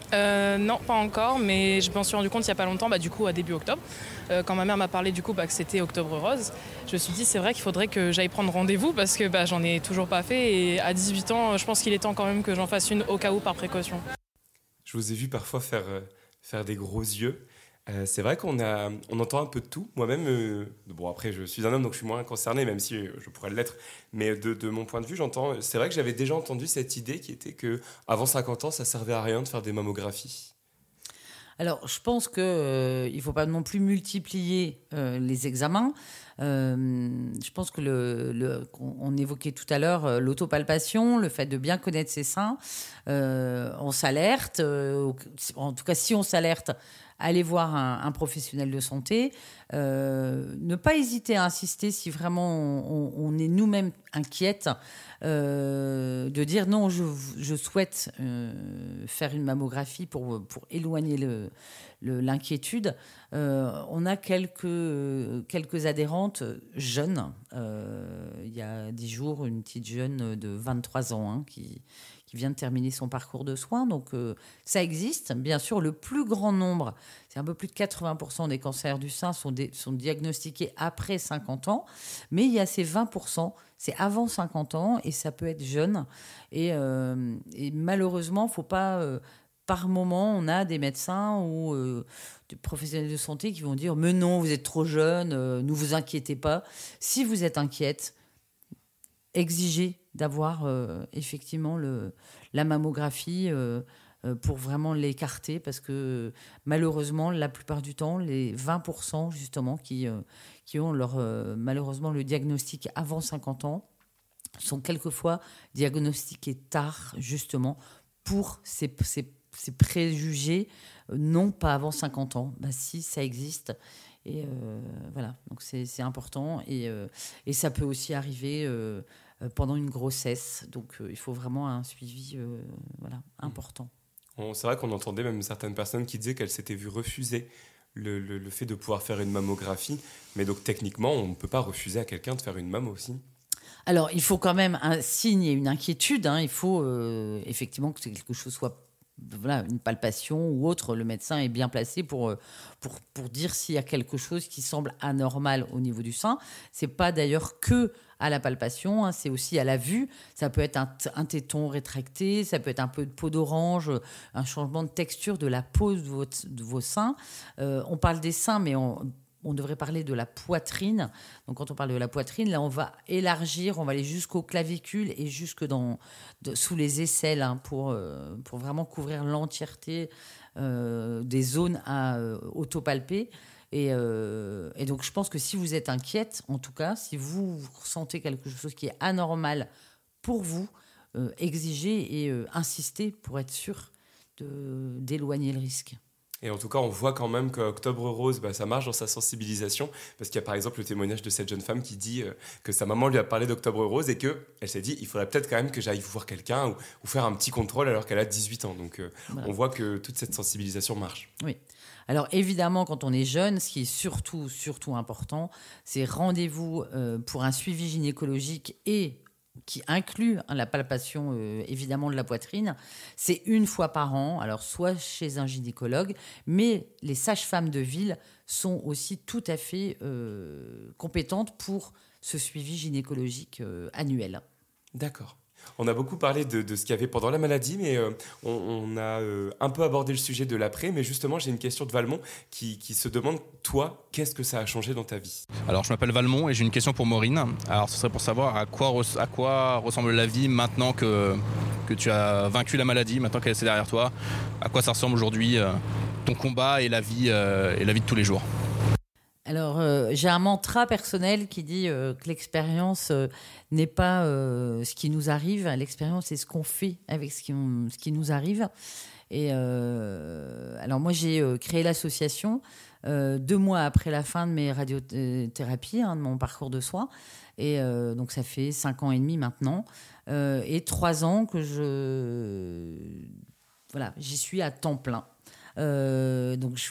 Non, pas encore, mais je m'en suis rendu compte il n'y a pas longtemps, du coup, à début octobre. Quand ma mère m'a parlé du coup que c'était Octobre Rose, je me suis dit c'est vrai qu'il faudrait que j'aille prendre rendez-vous parce que j'en ai toujours pas fait. Et à 18 ans, je pense qu'il est temps quand même que j'en fasse une au cas où par précaution. Je vous ai vu parfois faire des gros yeux. C'est vrai qu'on entend un peu de tout. Moi-même, après je suis un homme donc je suis moins concerné, même si je pourrais l'être. Mais de mon point de vue, c'est vrai que j'avais déjà entendu cette idée qui était qu'avant 50 ans, ça servait à rien de faire des mammographies. Alors, je pense qu'il ne faut pas non plus multiplier les examens. Je pense que on évoquait tout à l'heure l'autopalpation, le fait de bien connaître ses seins. On s'alerte, en tout cas si on s'alerte, aller voir un professionnel de santé. Ne pas hésiter à insister si vraiment on est nous-mêmes inquiètes, de dire non, je souhaite faire une mammographie pour éloigner l'inquiétude. On a quelques adhérentes jeunes. Il y a 10 jours, une petite jeune de 23 ans qui vient de terminer son parcours de soins. Donc, ça existe. Bien sûr, le plus grand nombre, c'est un peu plus de 80% des cancers du sein sont diagnostiqués après 50 ans. Mais il y a ces 20%, c'est avant 50 ans et ça peut être jeune. Et malheureusement, il ne faut pas... par moment, on a des médecins ou des professionnels de santé qui vont dire « Mais non, vous êtes trop jeune, ne vous inquiétez pas. » Si vous êtes inquiète, exigez d'avoir effectivement la mammographie pour vraiment l'écarter, parce que malheureusement, la plupart du temps, les 20% justement qui ont malheureusement le diagnostic avant 50 ans sont quelquefois diagnostiqués tard, justement, pour ces préjugés, non pas avant 50 ans. Ben, si, ça existe. Et voilà, donc c'est important. Et ça peut aussi arriver pendant une grossesse. Donc il faut vraiment un suivi important. C'est vrai qu'on entendait même certaines personnes qui disaient qu'elles s'étaient vues refuser le fait de pouvoir faire une mammographie. Mais donc techniquement, on ne peut pas refuser à quelqu'un de faire une mammo aussi. Alors, il faut quand même un signe et une inquiétude. Il faut effectivement que quelque chose soit... une palpation ou autre, le médecin est bien placé pour dire s'il y a quelque chose qui semble anormal au niveau du sein. C'est pas d'ailleurs que à la palpation, c'est aussi à la vue. Ça peut être un téton rétracté, ça peut être un peu de peau d'orange, un changement de texture de la peau de vos seins. On parle des seins, mais on devrait parler de la poitrine. Donc, quand on parle de la poitrine, là, on va élargir, on va aller jusqu'aux clavicules et jusque sous les aisselles pour vraiment couvrir l'entièreté des zones à autopalper. Et donc, je pense que si vous êtes inquiète, en tout cas, si vous ressentez quelque chose qui est anormal pour vous, exigez et insistez pour être sûr d'éloigner le risque. Et en tout cas, on voit quand même qu'Octobre Rose, ça marche dans sa sensibilisation, parce qu'il y a par exemple le témoignage de cette jeune femme qui dit que sa maman lui a parlé d'Octobre Rose et qu'elle s'est dit il faudrait peut-être quand même que j'aille voir quelqu'un ou faire un petit contrôle alors qu'elle a 18 ans. Donc voilà. On voit que toute cette sensibilisation marche. Oui. Alors évidemment, quand on est jeune, ce qui est surtout important, c'est rendez-vous pour un suivi gynécologique et qui inclut la palpation évidemment de la poitrine. C'est 1 fois par an, alors soit chez un gynécologue, mais les sages-femmes de ville sont aussi tout à fait compétentes pour ce suivi gynécologique annuel. D'accord. On a beaucoup parlé de ce qu'il y avait pendant la maladie, mais on a un peu abordé le sujet de l'après. Mais justement, j'ai une question de Valmont qui se demande, toi, qu'est-ce que ça a changé dans ta vie ? Alors, je m'appelle Valmont et j'ai une question pour Maureen. Alors, ce serait pour savoir à quoi ressemble la vie maintenant que tu as vaincu la maladie, maintenant qu'elle est derrière toi. À quoi ça ressemble aujourd'hui, ton combat et la vie de tous les jours ? Alors, j'ai un mantra personnel qui dit que l'expérience n'est pas ce qui nous arrive. L'expérience, c'est ce qu'on fait avec ce qui nous arrive. Et alors, moi, j'ai créé l'association 2 mois après la fin de mes radiothérapies, de mon parcours de soins. Et donc, ça fait 5 ans et demi maintenant. Et 3 ans que j'y suis à temps plein. Donc,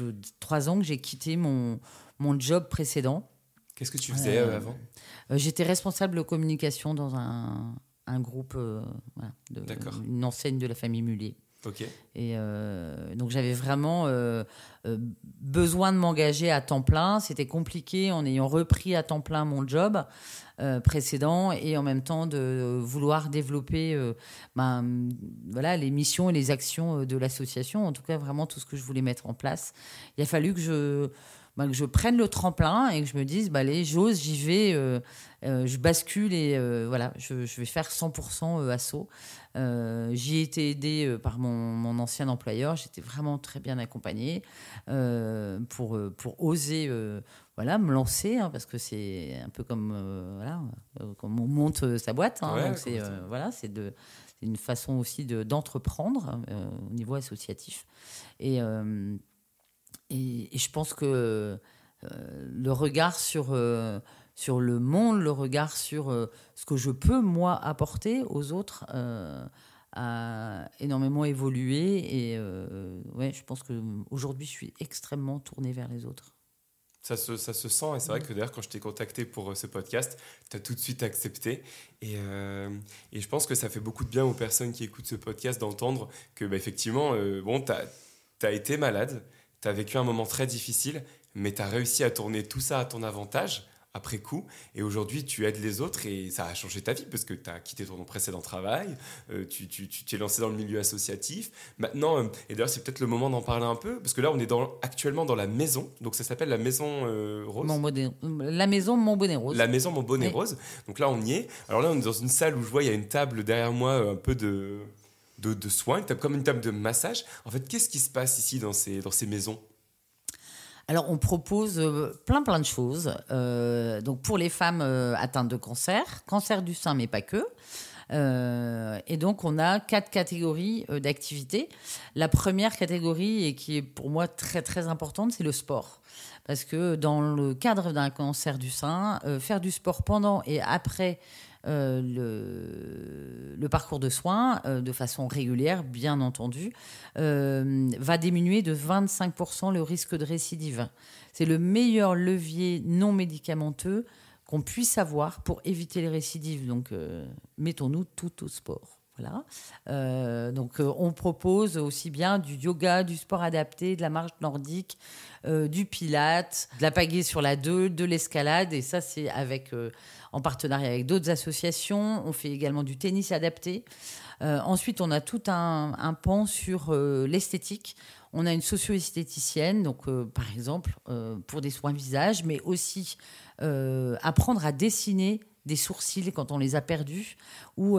3 ans que j'ai quitté mon job précédent. Qu'est-ce que tu faisais avant ? J'étais responsable de communication dans un groupe, une enseigne de la famille Mullier. Ok. Et donc j'avais vraiment besoin de m'engager à temps plein. C'était compliqué en ayant repris à temps plein mon job précédent et en même temps de vouloir développer les missions et les actions de l'association. En tout cas, vraiment tout ce que je voulais mettre en place. Il a fallu que je prenne le tremplin et que je me dise, allez, j'ose, j'y vais, je bascule et je vais faire 100% assaut. J'y ai été aidée par mon ancien employeur. J'étais vraiment très bien accompagnée pour oser voilà, me lancer, parce que c'est un peu comme comme on monte sa boîte. Donc c'est une façon aussi d'entreprendre au niveau associatif. Et je pense que le regard sur le monde, le regard sur ce que je peux, moi, apporter aux autres a énormément évolué. Et je pense qu'aujourd'hui, je suis extrêmement tournée vers les autres. Ça se sent, et c'est vrai que d'ailleurs quand je t'ai contacté pour ce podcast, tu as tout de suite accepté, et je pense que ça fait beaucoup de bien aux personnes qui écoutent ce podcast d'entendre que effectivement, tu as été malade, tu as vécu un moment très difficile, mais tu as réussi à tourner tout ça à ton avantage après coup, et aujourd'hui tu aides les autres, et ça a changé ta vie parce que tu as quitté ton précédent travail, tu t'es lancé dans le milieu associatif maintenant, et d'ailleurs c'est peut-être le moment d'en parler un peu, parce que là on est actuellement dans la maison, donc ça s'appelle la maison Rose. La maison Montbonnet Rose. La maison Montbonnet Rose, donc là on y est. Alors là on est dans une salle où je vois il y a une table derrière moi, un peu de soins, comme une table de massage. En fait, qu'est-ce qui se passe ici dans ces maisons ? Alors, on propose plein de choses. Donc, pour les femmes atteintes de cancer du sein, mais pas que. Et donc, on a 4 catégories d'activités. La première catégorie, et qui est pour moi très, très importante, c'est le sport. Parce que dans le cadre d'un cancer du sein, faire du sport pendant et après le parcours de soins, de façon régulière, bien entendu, va diminuer de 25% le risque de récidive. C'est le meilleur levier non médicamenteux qu'on puisse avoir pour éviter les récidives. Donc, mettons-nous tout au sport. Voilà. Donc, on propose aussi bien du yoga, du sport adapté, de la marche nordique, du pilates, de la pagaie sur la 2, de l'escalade. Et ça, c'est en partenariat avec d'autres associations. On fait également du tennis adapté. Ensuite, on a tout un pan sur l'esthétique. On a une socio-esthéticienne, donc par exemple, pour des soins visage, mais aussi apprendre à dessiner des sourcils quand on les a perdus, ou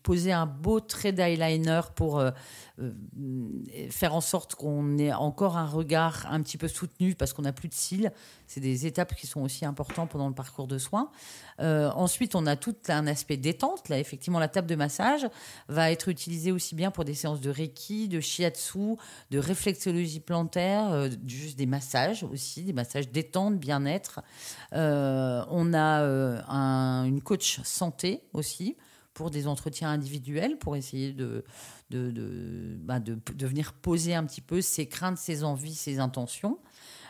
poser un beau trait d'eyeliner pour faire en sorte qu'on ait encore un regard un petit peu soutenu parce qu'on n'a plus de cils. C'est des étapes qui sont aussi importantes pendant le parcours de soins. Ensuite, on a tout un aspect détente. Là, effectivement, la table de massage va être utilisée aussi bien pour des séances de Reiki, de Shiatsu, de réflexologie plantaire, juste des massages aussi, des massages détente, bien-être. On a une coach santé aussi pour des entretiens individuels, pour essayer de venir poser un petit peu ses craintes, ses envies, ses intentions.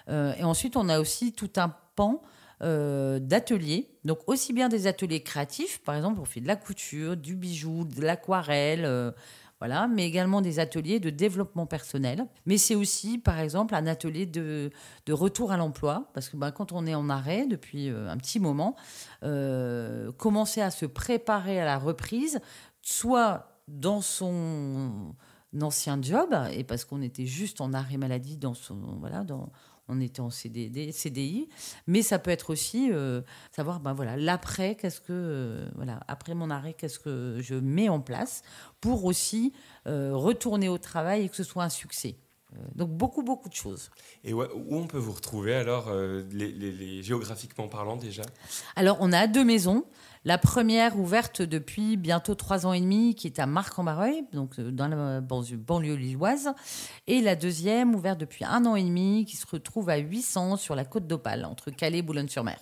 Et ensuite, on a aussi tout un pan d'ateliers, donc aussi bien des ateliers créatifs, par exemple, on fait de la couture, du bijou, de l'aquarelle, voilà, mais également des ateliers de développement personnel. Mais c'est aussi, par exemple, un atelier de retour à l'emploi, parce que quand on est en arrêt depuis un petit moment, commencer à se préparer à la reprise, soit dans son ancien job, et parce qu'on était juste en arrêt maladie on était en CDI, mais ça peut être aussi savoir, l'après, après mon arrêt, qu'est-ce que je mets en place pour aussi retourner au travail et que ce soit un succès. Donc beaucoup de choses. Et où on peut vous retrouver alors, les géographiquement parlant déjà ? Alors on a 2 maisons. La première ouverte depuis bientôt 3 ans et demi, qui est à Marcq-en-Barœul, donc dans la banlieue lilloise. Et la deuxième ouverte depuis 1 an et demi, qui se retrouve à 800 sur la côte d'Opale, entre Calais et Boulogne-sur-Mer.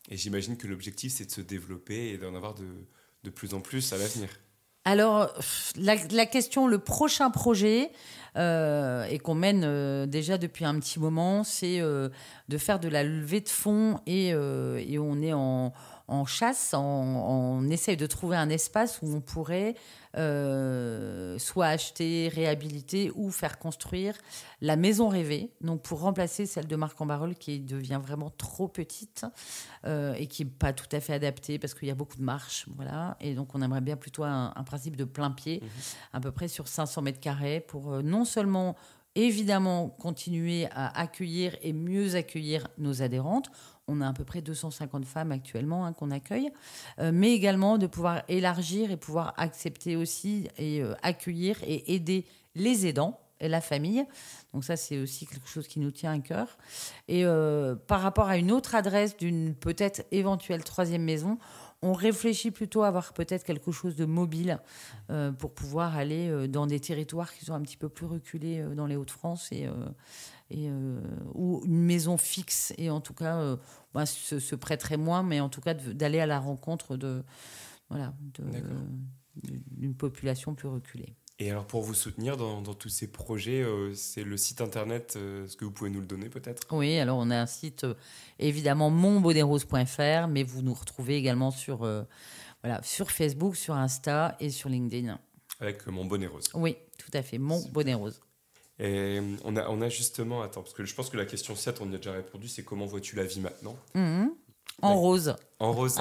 Et j'imagine que l'objectif, c'est de se développer et d'en avoir de plus en plus à l'avenir. Alors, la question, le prochain projet, et qu'on mène déjà depuis un petit moment, c'est de faire de la levée de fonds et on est en chasse, on essaye de trouver un espace où on pourrait soit acheter, réhabiliter ou faire construire la maison rêvée, donc pour remplacer celle de Marcq-en-Barœul qui devient vraiment trop petite et qui n'est pas tout à fait adaptée parce qu'il y a beaucoup de marches, voilà. Et donc on aimerait bien plutôt un principe de plein pied, à peu près sur 500 mètres carrés, pour non seulement évidemment continuer à accueillir et mieux accueillir nos adhérentes. On a à peu près 250 femmes actuellement qu'on accueille, mais également de pouvoir élargir et pouvoir accepter aussi et accueillir et aider les aidants et la famille. Donc ça, c'est aussi quelque chose qui nous tient à cœur. Et par rapport à une autre adresse d'une peut-être éventuelle troisième maison, on réfléchit plutôt à avoir peut-être quelque chose de mobile pour pouvoir aller dans des territoires qui sont un petit peu plus reculés dans les Hauts-de-France ou une maison fixe. Et en tout cas, se prêterait moins, mais en tout cas d'aller à la rencontre d'une population plus reculée. Et alors pour vous soutenir dans tous ces projets, c'est le site internet, est-ce que vous pouvez nous le donner peut-être ? Oui, alors on a un site évidemment monbonnetsroses.fr, mais vous nous retrouvez également sur Facebook, sur Insta et sur LinkedIn. Avec Mon Bonnet Rose. Oui, tout à fait, Mon Bonnet Rose. Et on a justement, attends, parce que je pense que la question 7, on y a déjà répondu, c'est comment vois-tu la vie maintenant ? En rose. En rose.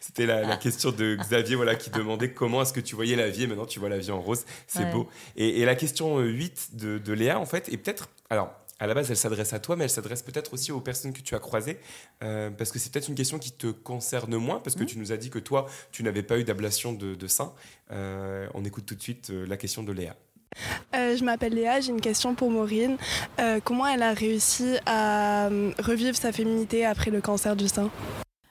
C'était la question de Xavier qui demandait comment est-ce que tu voyais la vie et maintenant tu vois la vie en rose. C'est beau. Et la question 8 de Léa, en fait, est peut-être... Alors, à la base, elle s'adresse à toi, mais elle s'adresse peut-être aussi aux personnes que tu as croisées, parce que c'est peut-être une question qui te concerne moins, parce que tu nous as dit que toi, tu n'avais pas eu d'ablation de sein. On écoute tout de suite la question de Léa. Je m'appelle Léa, j'ai une question pour Maureen. Comment elle a réussi à revivre sa féminité après le cancer du sein ?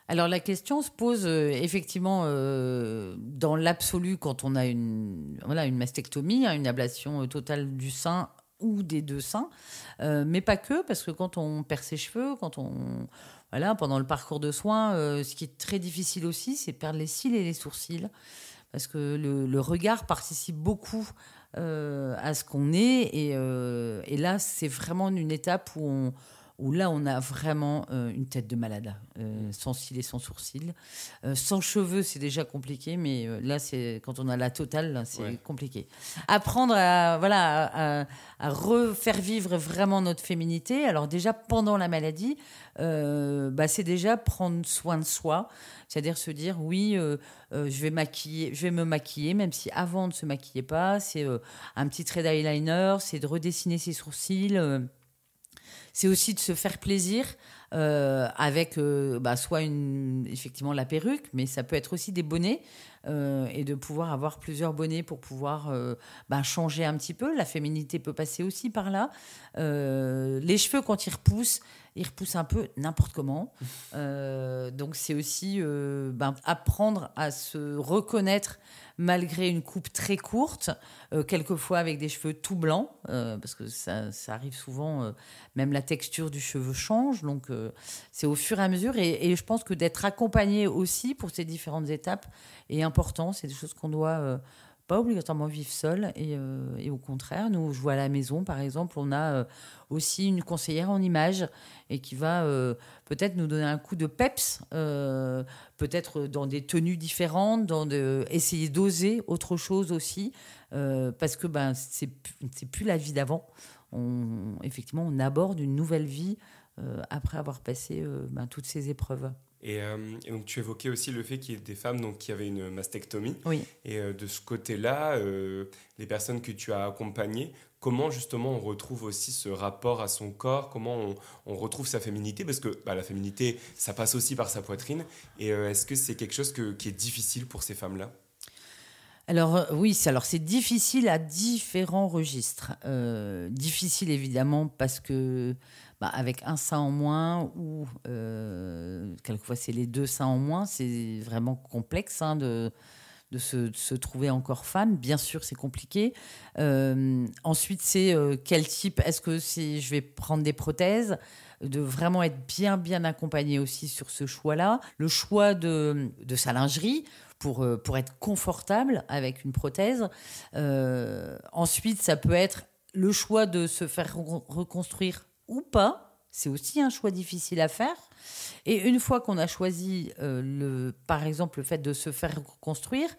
Alors la question se pose effectivement dans l'absolu quand on a une mastectomie, une ablation totale du sein ou des deux seins, mais pas que, parce que quand on perd ses cheveux, pendant le parcours de soins, ce qui est très difficile aussi, c'est de perdre les cils et les sourcils, parce que le regard participe beaucoup à ce qu'on est, et là c'est vraiment une étape où là on a vraiment une tête de malade, sans cils et sans sourcils, sans cheveux c'est déjà compliqué, mais là c'est quand on a la totale, là, c'est compliqué. Apprendre à refaire vivre vraiment notre féminité. Alors déjà pendant la maladie, c'est déjà prendre soin de soi, c'est-à-dire se dire je vais me maquiller, même si avant on ne se maquillait pas, c'est un petit trait d'eyeliner, c'est de redessiner ses sourcils, c'est aussi de se faire plaisir avec soit effectivement la perruque, mais ça peut être aussi des bonnets, et de pouvoir avoir plusieurs bonnets pour pouvoir changer un petit peu. La féminité peut passer aussi par là. Les cheveux, quand ils repoussent un peu n'importe comment. Donc c'est aussi apprendre à se reconnaître malgré une coupe très courte, quelquefois avec des cheveux tout blancs, parce que ça arrive souvent, même la texture du cheveu change, donc c'est au fur et à mesure, et je pense que d'être accompagné aussi pour ces différentes étapes est important. C'est des choses qu'on doit pas obligatoirement vivre seul, et au contraire, nous, je vois à la maison par exemple, on a aussi une conseillère en images et qui va peut-être nous donner un coup de peps, peut-être dans des tenues différentes, essayer d'oser autre chose aussi, parce que c'est plus la vie d'avant. Effectivement, on aborde une nouvelle vie après avoir passé toutes ces épreuves. Et donc tu évoquais aussi le fait qu'il y ait des femmes qui avaient une mastectomie. Oui. Et de ce côté-là, les personnes que tu as accompagnées, comment justement on retrouve aussi ce rapport à son corps, comment on retrouve sa féminité, parce que la féminité, ça passe aussi par sa poitrine. Et est-ce que c'est quelque chose qui est difficile pour ces femmes-là ? Alors oui, c'est difficile à différents registres. Difficile évidemment parce que avec un sein en moins ou quelquefois c'est les deux seins en moins, c'est vraiment complexe de se trouver encore femme. Bien sûr, c'est compliqué. Ensuite, c'est quel type ? Est-ce que je vais prendre des prothèses ? De vraiment être bien accompagné aussi sur ce choix-là. Le choix de sa lingerie pour être confortable avec une prothèse. Ensuite, ça peut être le choix de se faire reconstruire ou pas. C'est aussi un choix difficile à faire. Et une fois qu'on a choisi, par exemple, le fait de se faire reconstruire,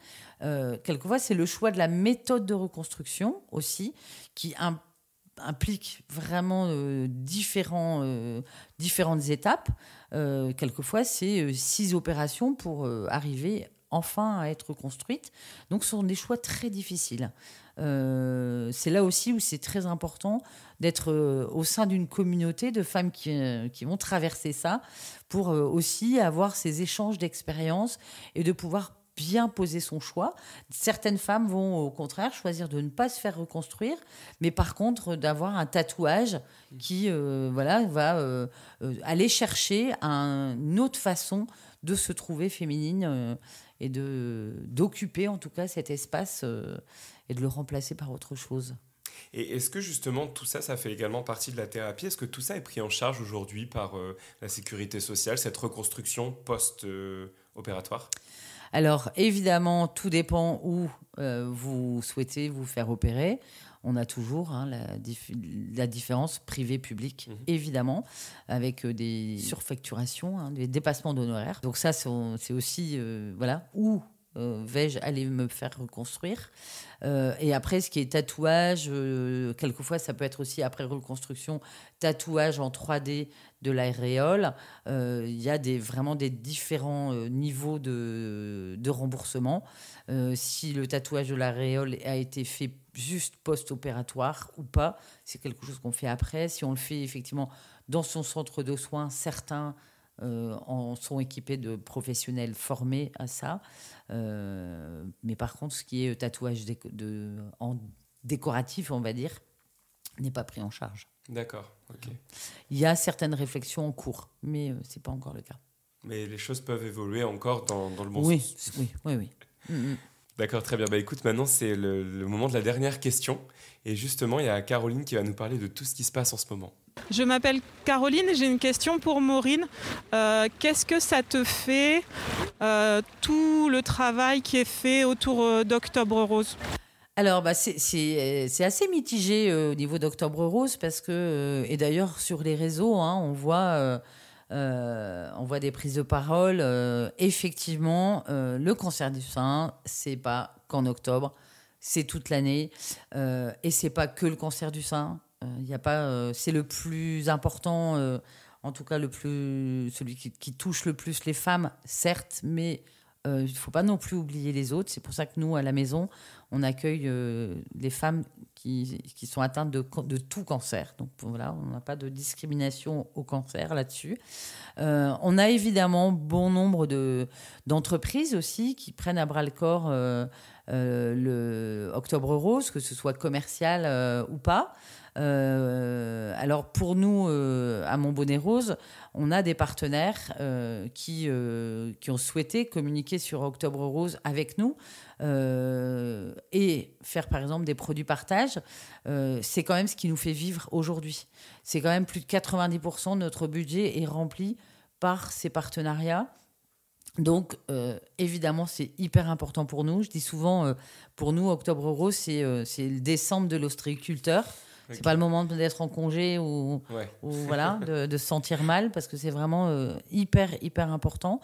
quelquefois, c'est le choix de la méthode de reconstruction aussi, qui implique vraiment différentes étapes. Quelquefois, c'est 6 opérations pour arriver enfin à être reconstruite. Donc, ce sont des choix très difficiles. C'est là aussi où c'est très important d'être au sein d'une communauté de femmes qui vont traverser ça pour aussi avoir ces échanges d'expériences et de pouvoir bien poser son choix. Certaines femmes vont au contraire choisir de ne pas se faire reconstruire, mais par contre d'avoir un tatouage qui va aller chercher une autre façon de se trouver féminine et d'occuper en tout cas cet espace et de le remplacer par autre chose. Et est-ce que justement tout ça, ça fait également partie de la thérapie? Est-ce que tout ça est pris en charge aujourd'hui par la sécurité sociale, cette reconstruction post-opératoire? Alors évidemment, tout dépend où vous souhaitez vous faire opérer. On a toujours la différence privé-public, évidemment, avec des surfacturations, des dépassements d'honoraires. Donc ça, c'est aussi, où vais-je aller me faire reconstruire. Et après, ce qui est tatouage, quelquefois, ça peut être aussi, après reconstruction, tatouage en 3D de l'aréole. Il y a vraiment des différents niveaux de remboursement. Si le tatouage de l'aréole a été fait juste post-opératoire ou pas, c'est quelque chose qu'on fait après. Si on le fait effectivement dans son centre de soins, certains en sont équipés de professionnels formés à ça. Mais par contre, ce qui est tatouage en décoratif, on va dire, n'est pas pris en charge. D'accord, ok. Il y a certaines réflexions en cours, mais ce n'est pas encore le cas. Mais les choses peuvent évoluer encore dans le bon sens. Oui. D'accord, très bien. Écoute, maintenant, c'est le moment de la dernière question. Et justement, il y a Caroline qui va nous parler de tout ce qui se passe en ce moment. Je m'appelle Caroline et j'ai une question pour Maureen. Qu'est-ce que ça te fait, tout le travail qui est fait autour d'Octobre Rose ? Alors, c'est assez mitigé au niveau d'Octobre Rose parce que, et d'ailleurs sur les réseaux, on voit des prises de parole. Effectivement, le cancer du sein, c'est pas qu'en octobre, c'est toute l'année, et c'est pas que le cancer du sein. Y a pas, c'est le plus important, en tout cas celui qui touche le plus les femmes, certes, mais il ne faut pas non plus oublier les autres. C'est pour ça que nous, à la maison, on accueille les femmes qui sont atteintes de tout cancer. Donc voilà, on n'a pas de discrimination au cancer là-dessus. On a évidemment bon nombre d'entreprises aussi qui prennent à bras le corps le Octobre Rose, que ce soit commercial ou pas. Alors pour nous, à Montbonnet Rose, on a des partenaires qui ont souhaité communiquer sur Octobre Rose avec nous et faire par exemple des produits partage. C'est quand même ce qui nous fait vivre aujourd'hui. C'est quand même plus de 90% de notre budget est rempli par ces partenariats. Donc, évidemment, c'est hyper important pour nous. Je dis souvent, pour nous, Octobre Rose, c'est le décembre de l'ostréiculteur. Okay. C'est pas le moment d'être en congé ou voilà, de se sentir mal, parce que c'est vraiment hyper important.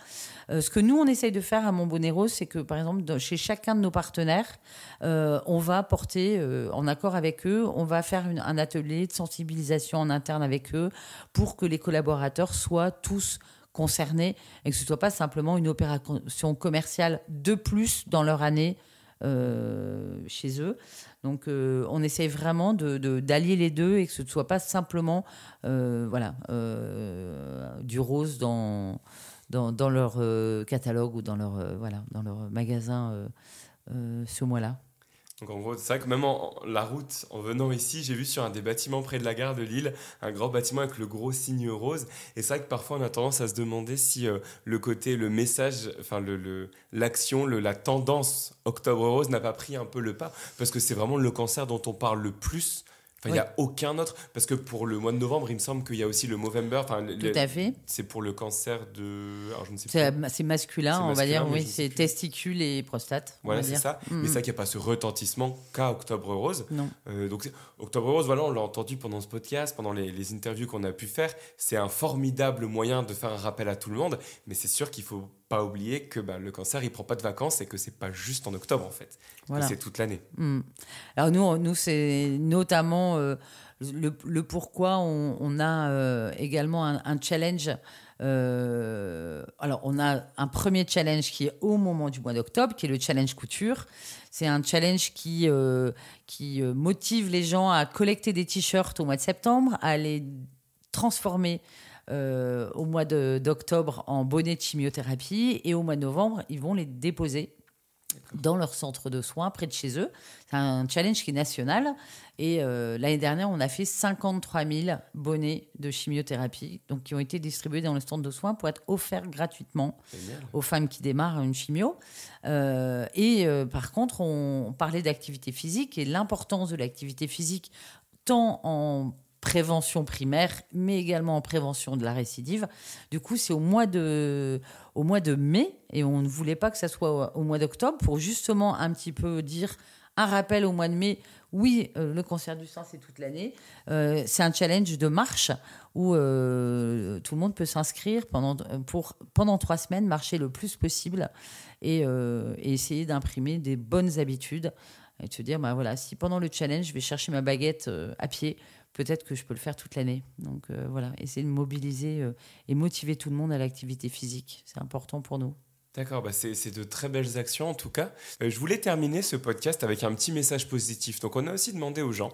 Ce que nous, on essaye de faire à Montbonnet Rose, c'est que, par exemple, chez chacun de nos partenaires, on va porter, en accord avec eux, on va faire un atelier de sensibilisation en interne avec eux pour que les collaborateurs soient tous concernés et que ce ne soit pas simplement une opération commerciale de plus dans leur année chez eux. Donc on essaye vraiment d'allier les deux et que ce ne soit pas simplement du rose dans leur catalogue ou dans leur magasin ce mois-là. Donc en gros, c'est vrai que même la route, en venant ici, j'ai vu sur un des bâtiments près de la gare de Lille, un grand bâtiment avec le gros signe rose. Et c'est vrai que parfois on a tendance à se demander si le message, enfin l'action, la tendance Octobre Rose n'a pas pris un peu le pas. Parce que c'est vraiment le cancer dont on parle le plus. Enfin, il n'y a aucun autre. Parce que pour le mois de novembre, il me semble qu'il y a aussi le Movember. Tout à fait. C'est pour le cancer de... Alors, je ne sais c'est masculin, on va dire. Oui, c'est testicules et prostate. Voilà, c'est ça. Mais c'est vrai qu'il n'y a pas ce retentissement qu'à Octobre Rose. Non. Donc, Octobre Rose, voilà, on l'a entendu pendant ce podcast, pendant les interviews qu'on a pu faire. C'est un formidable moyen de faire un rappel à tout le monde. Mais c'est sûr qu'il ne faut pas oublier que le cancer, il ne prend pas de vacances et que ce n'est pas juste en octobre, en fait. Voilà. Que c'est toute l'année. Alors, nous c'est notamment le pourquoi on a également un challenge. Alors, on a un premier challenge qui est au moment du mois d'octobre, qui est le challenge couture. C'est un challenge qui motive les gens à collecter des t-shirts au mois de septembre, à les transformer au mois d'octobre en bonnets de chimiothérapie, et au mois de novembre, ils vont les déposer dans leur centre de soins, près de chez eux. C'est un challenge qui est national. Et l'année dernière, on a fait 53 000 bonnets de chimiothérapie donc, qui ont été distribués dans le centre de soins pour être offerts gratuitement aux femmes qui démarrent une chimio. Par contre, on parlait d'activité physique et l'importance de l'activité physique tant en prévention primaire, mais également en prévention de la récidive. Du coup, c'est au mois de mai, et on ne voulait pas que ça soit au mois d'octobre, pour justement un petit peu dire un rappel au mois de mai. Oui, le cancer du sein, c'est toute l'année. C'est un challenge de marche où tout le monde peut s'inscrire pendant 3 semaines, marcher le plus possible et essayer d'imprimer des bonnes habitudes. Et de se dire, voilà, si pendant le challenge, je vais chercher ma baguette à pied, peut-être que je peux le faire toute l'année. Donc voilà, essayer de mobiliser et motiver tout le monde à l'activité physique. C'est important pour nous. D'accord, c'est de très belles actions en tout cas. Je voulais terminer ce podcast avec un petit message positif. Donc on a aussi demandé aux gens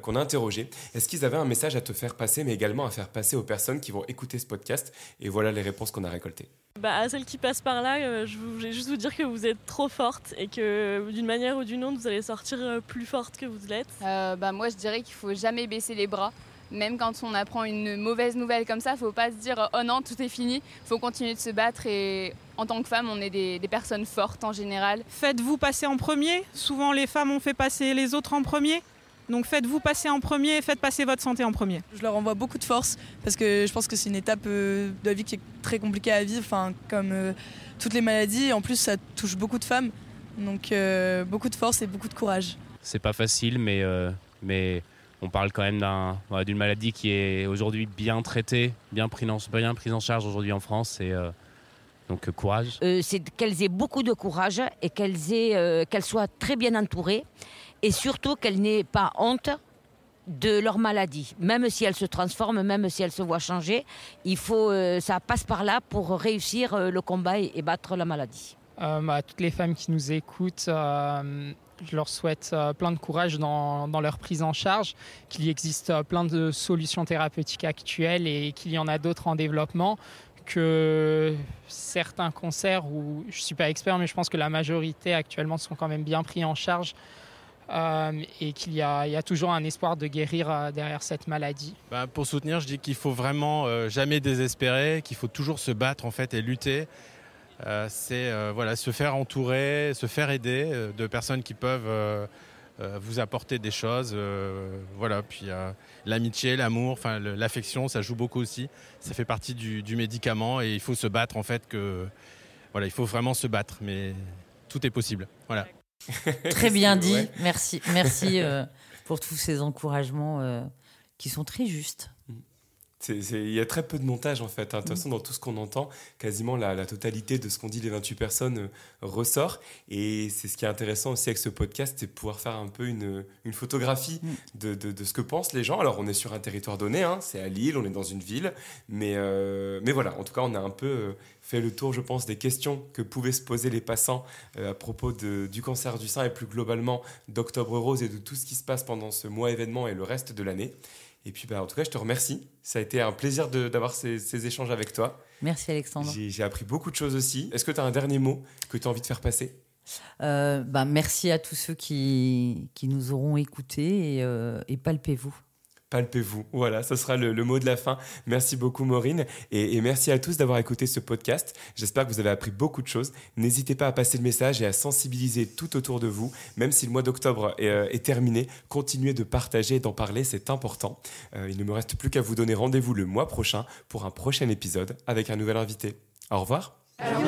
qu'on a interrogés, est-ce qu'ils avaient un message à te faire passer, mais également à faire passer aux personnes qui vont écouter ce podcast. Et voilà les réponses qu'on a récoltées. À celles qui passent par là, je voulais juste vous dire que vous êtes trop forte et que d'une manière ou d'une autre, vous allez sortir plus forte que vous l'êtes. Moi, je dirais qu'il ne faut jamais baisser les bras. Même quand on apprend une mauvaise nouvelle comme ça, il ne faut pas se dire « Oh non, tout est fini ». Il faut continuer de se battre et en tant que femme, on est des personnes fortes en général. Faites-vous passer en premier. Souvent, les femmes ont fait passer les autres en premier. Donc faites-vous passer en premier et faites passer votre santé en premier. Je leur envoie beaucoup de force parce que je pense que c'est une étape de la vie qui est très compliquée à vivre, comme toutes les maladies. En plus, ça touche beaucoup de femmes. Donc beaucoup de force et beaucoup de courage. C'est pas facile, mais on parle quand même d'une maladie qui est aujourd'hui bien traitée, bien prise en charge aujourd'hui en France. Donc courage. C'est qu'elles aient beaucoup de courage et qu'elles soient très bien entourées. Et surtout qu'elles n'aient pas honte de leur maladie. Même si elles se transforment, même si elles se voient changer, ça passe par là pour réussir le combat et battre la maladie. À toutes les femmes qui nous écoutent, je leur souhaite plein de courage dans leur prise en charge, qu'il existe plein de solutions thérapeutiques actuelles et qu'il y en a d'autres en développement, que certains cancers, où je ne suis pas expert, mais je pense que la majorité actuellement sont quand même bien pris en charge. Et qu'il y a toujours un espoir de guérir derrière cette maladie. Pour soutenir, je dis qu'il faut vraiment jamais désespérer, qu'il faut toujours se battre en fait et lutter. C'est se faire entourer, se faire aider de personnes qui peuvent vous apporter des choses. Puis l'amitié, l'amour, l'affection, ça joue beaucoup aussi. Ça fait partie du médicament et il faut se battre en fait. Il faut vraiment se battre, mais tout est possible. Voilà. Très bien dit, ouais. Merci pour tous ces encouragements qui sont très justes. Il y a très peu de montage en fait. De toute façon, dans tout ce qu'on entend, quasiment la totalité de ce qu'ont dit les 28 personnes ressort. Et c'est ce qui est intéressant aussi avec ce podcast, c'est de pouvoir faire un peu une photographie de ce que pensent les gens. Alors, on est sur un territoire donné, c'est à Lille, on est dans une ville. Mais voilà, en tout cas, on a un peu fait le tour, je pense, des questions que pouvaient se poser les passants à propos du cancer du sein et plus globalement d'Octobre Rose et de tout ce qui se passe pendant ce mois événement et le reste de l'année. Et puis, en tout cas, je te remercie. Ça a été un plaisir d'avoir ces échanges avec toi. Merci, Alexandre. J'ai appris beaucoup de choses aussi. Est-ce que tu as un dernier mot que tu as envie de faire passer ? Merci à tous ceux qui nous auront écoutés et palpez-vous. Palpez-vous. Voilà, ce sera le mot de la fin. Merci beaucoup, Maureen. Et merci à tous d'avoir écouté ce podcast. J'espère que vous avez appris beaucoup de choses. N'hésitez pas à passer le message et à sensibiliser tout autour de vous. Même si le mois d'octobre est terminé, continuez de partager et d'en parler, c'est important. Il ne me reste plus qu'à vous donner rendez-vous le mois prochain pour un prochain épisode avec un nouvel invité. Au revoir. Alors,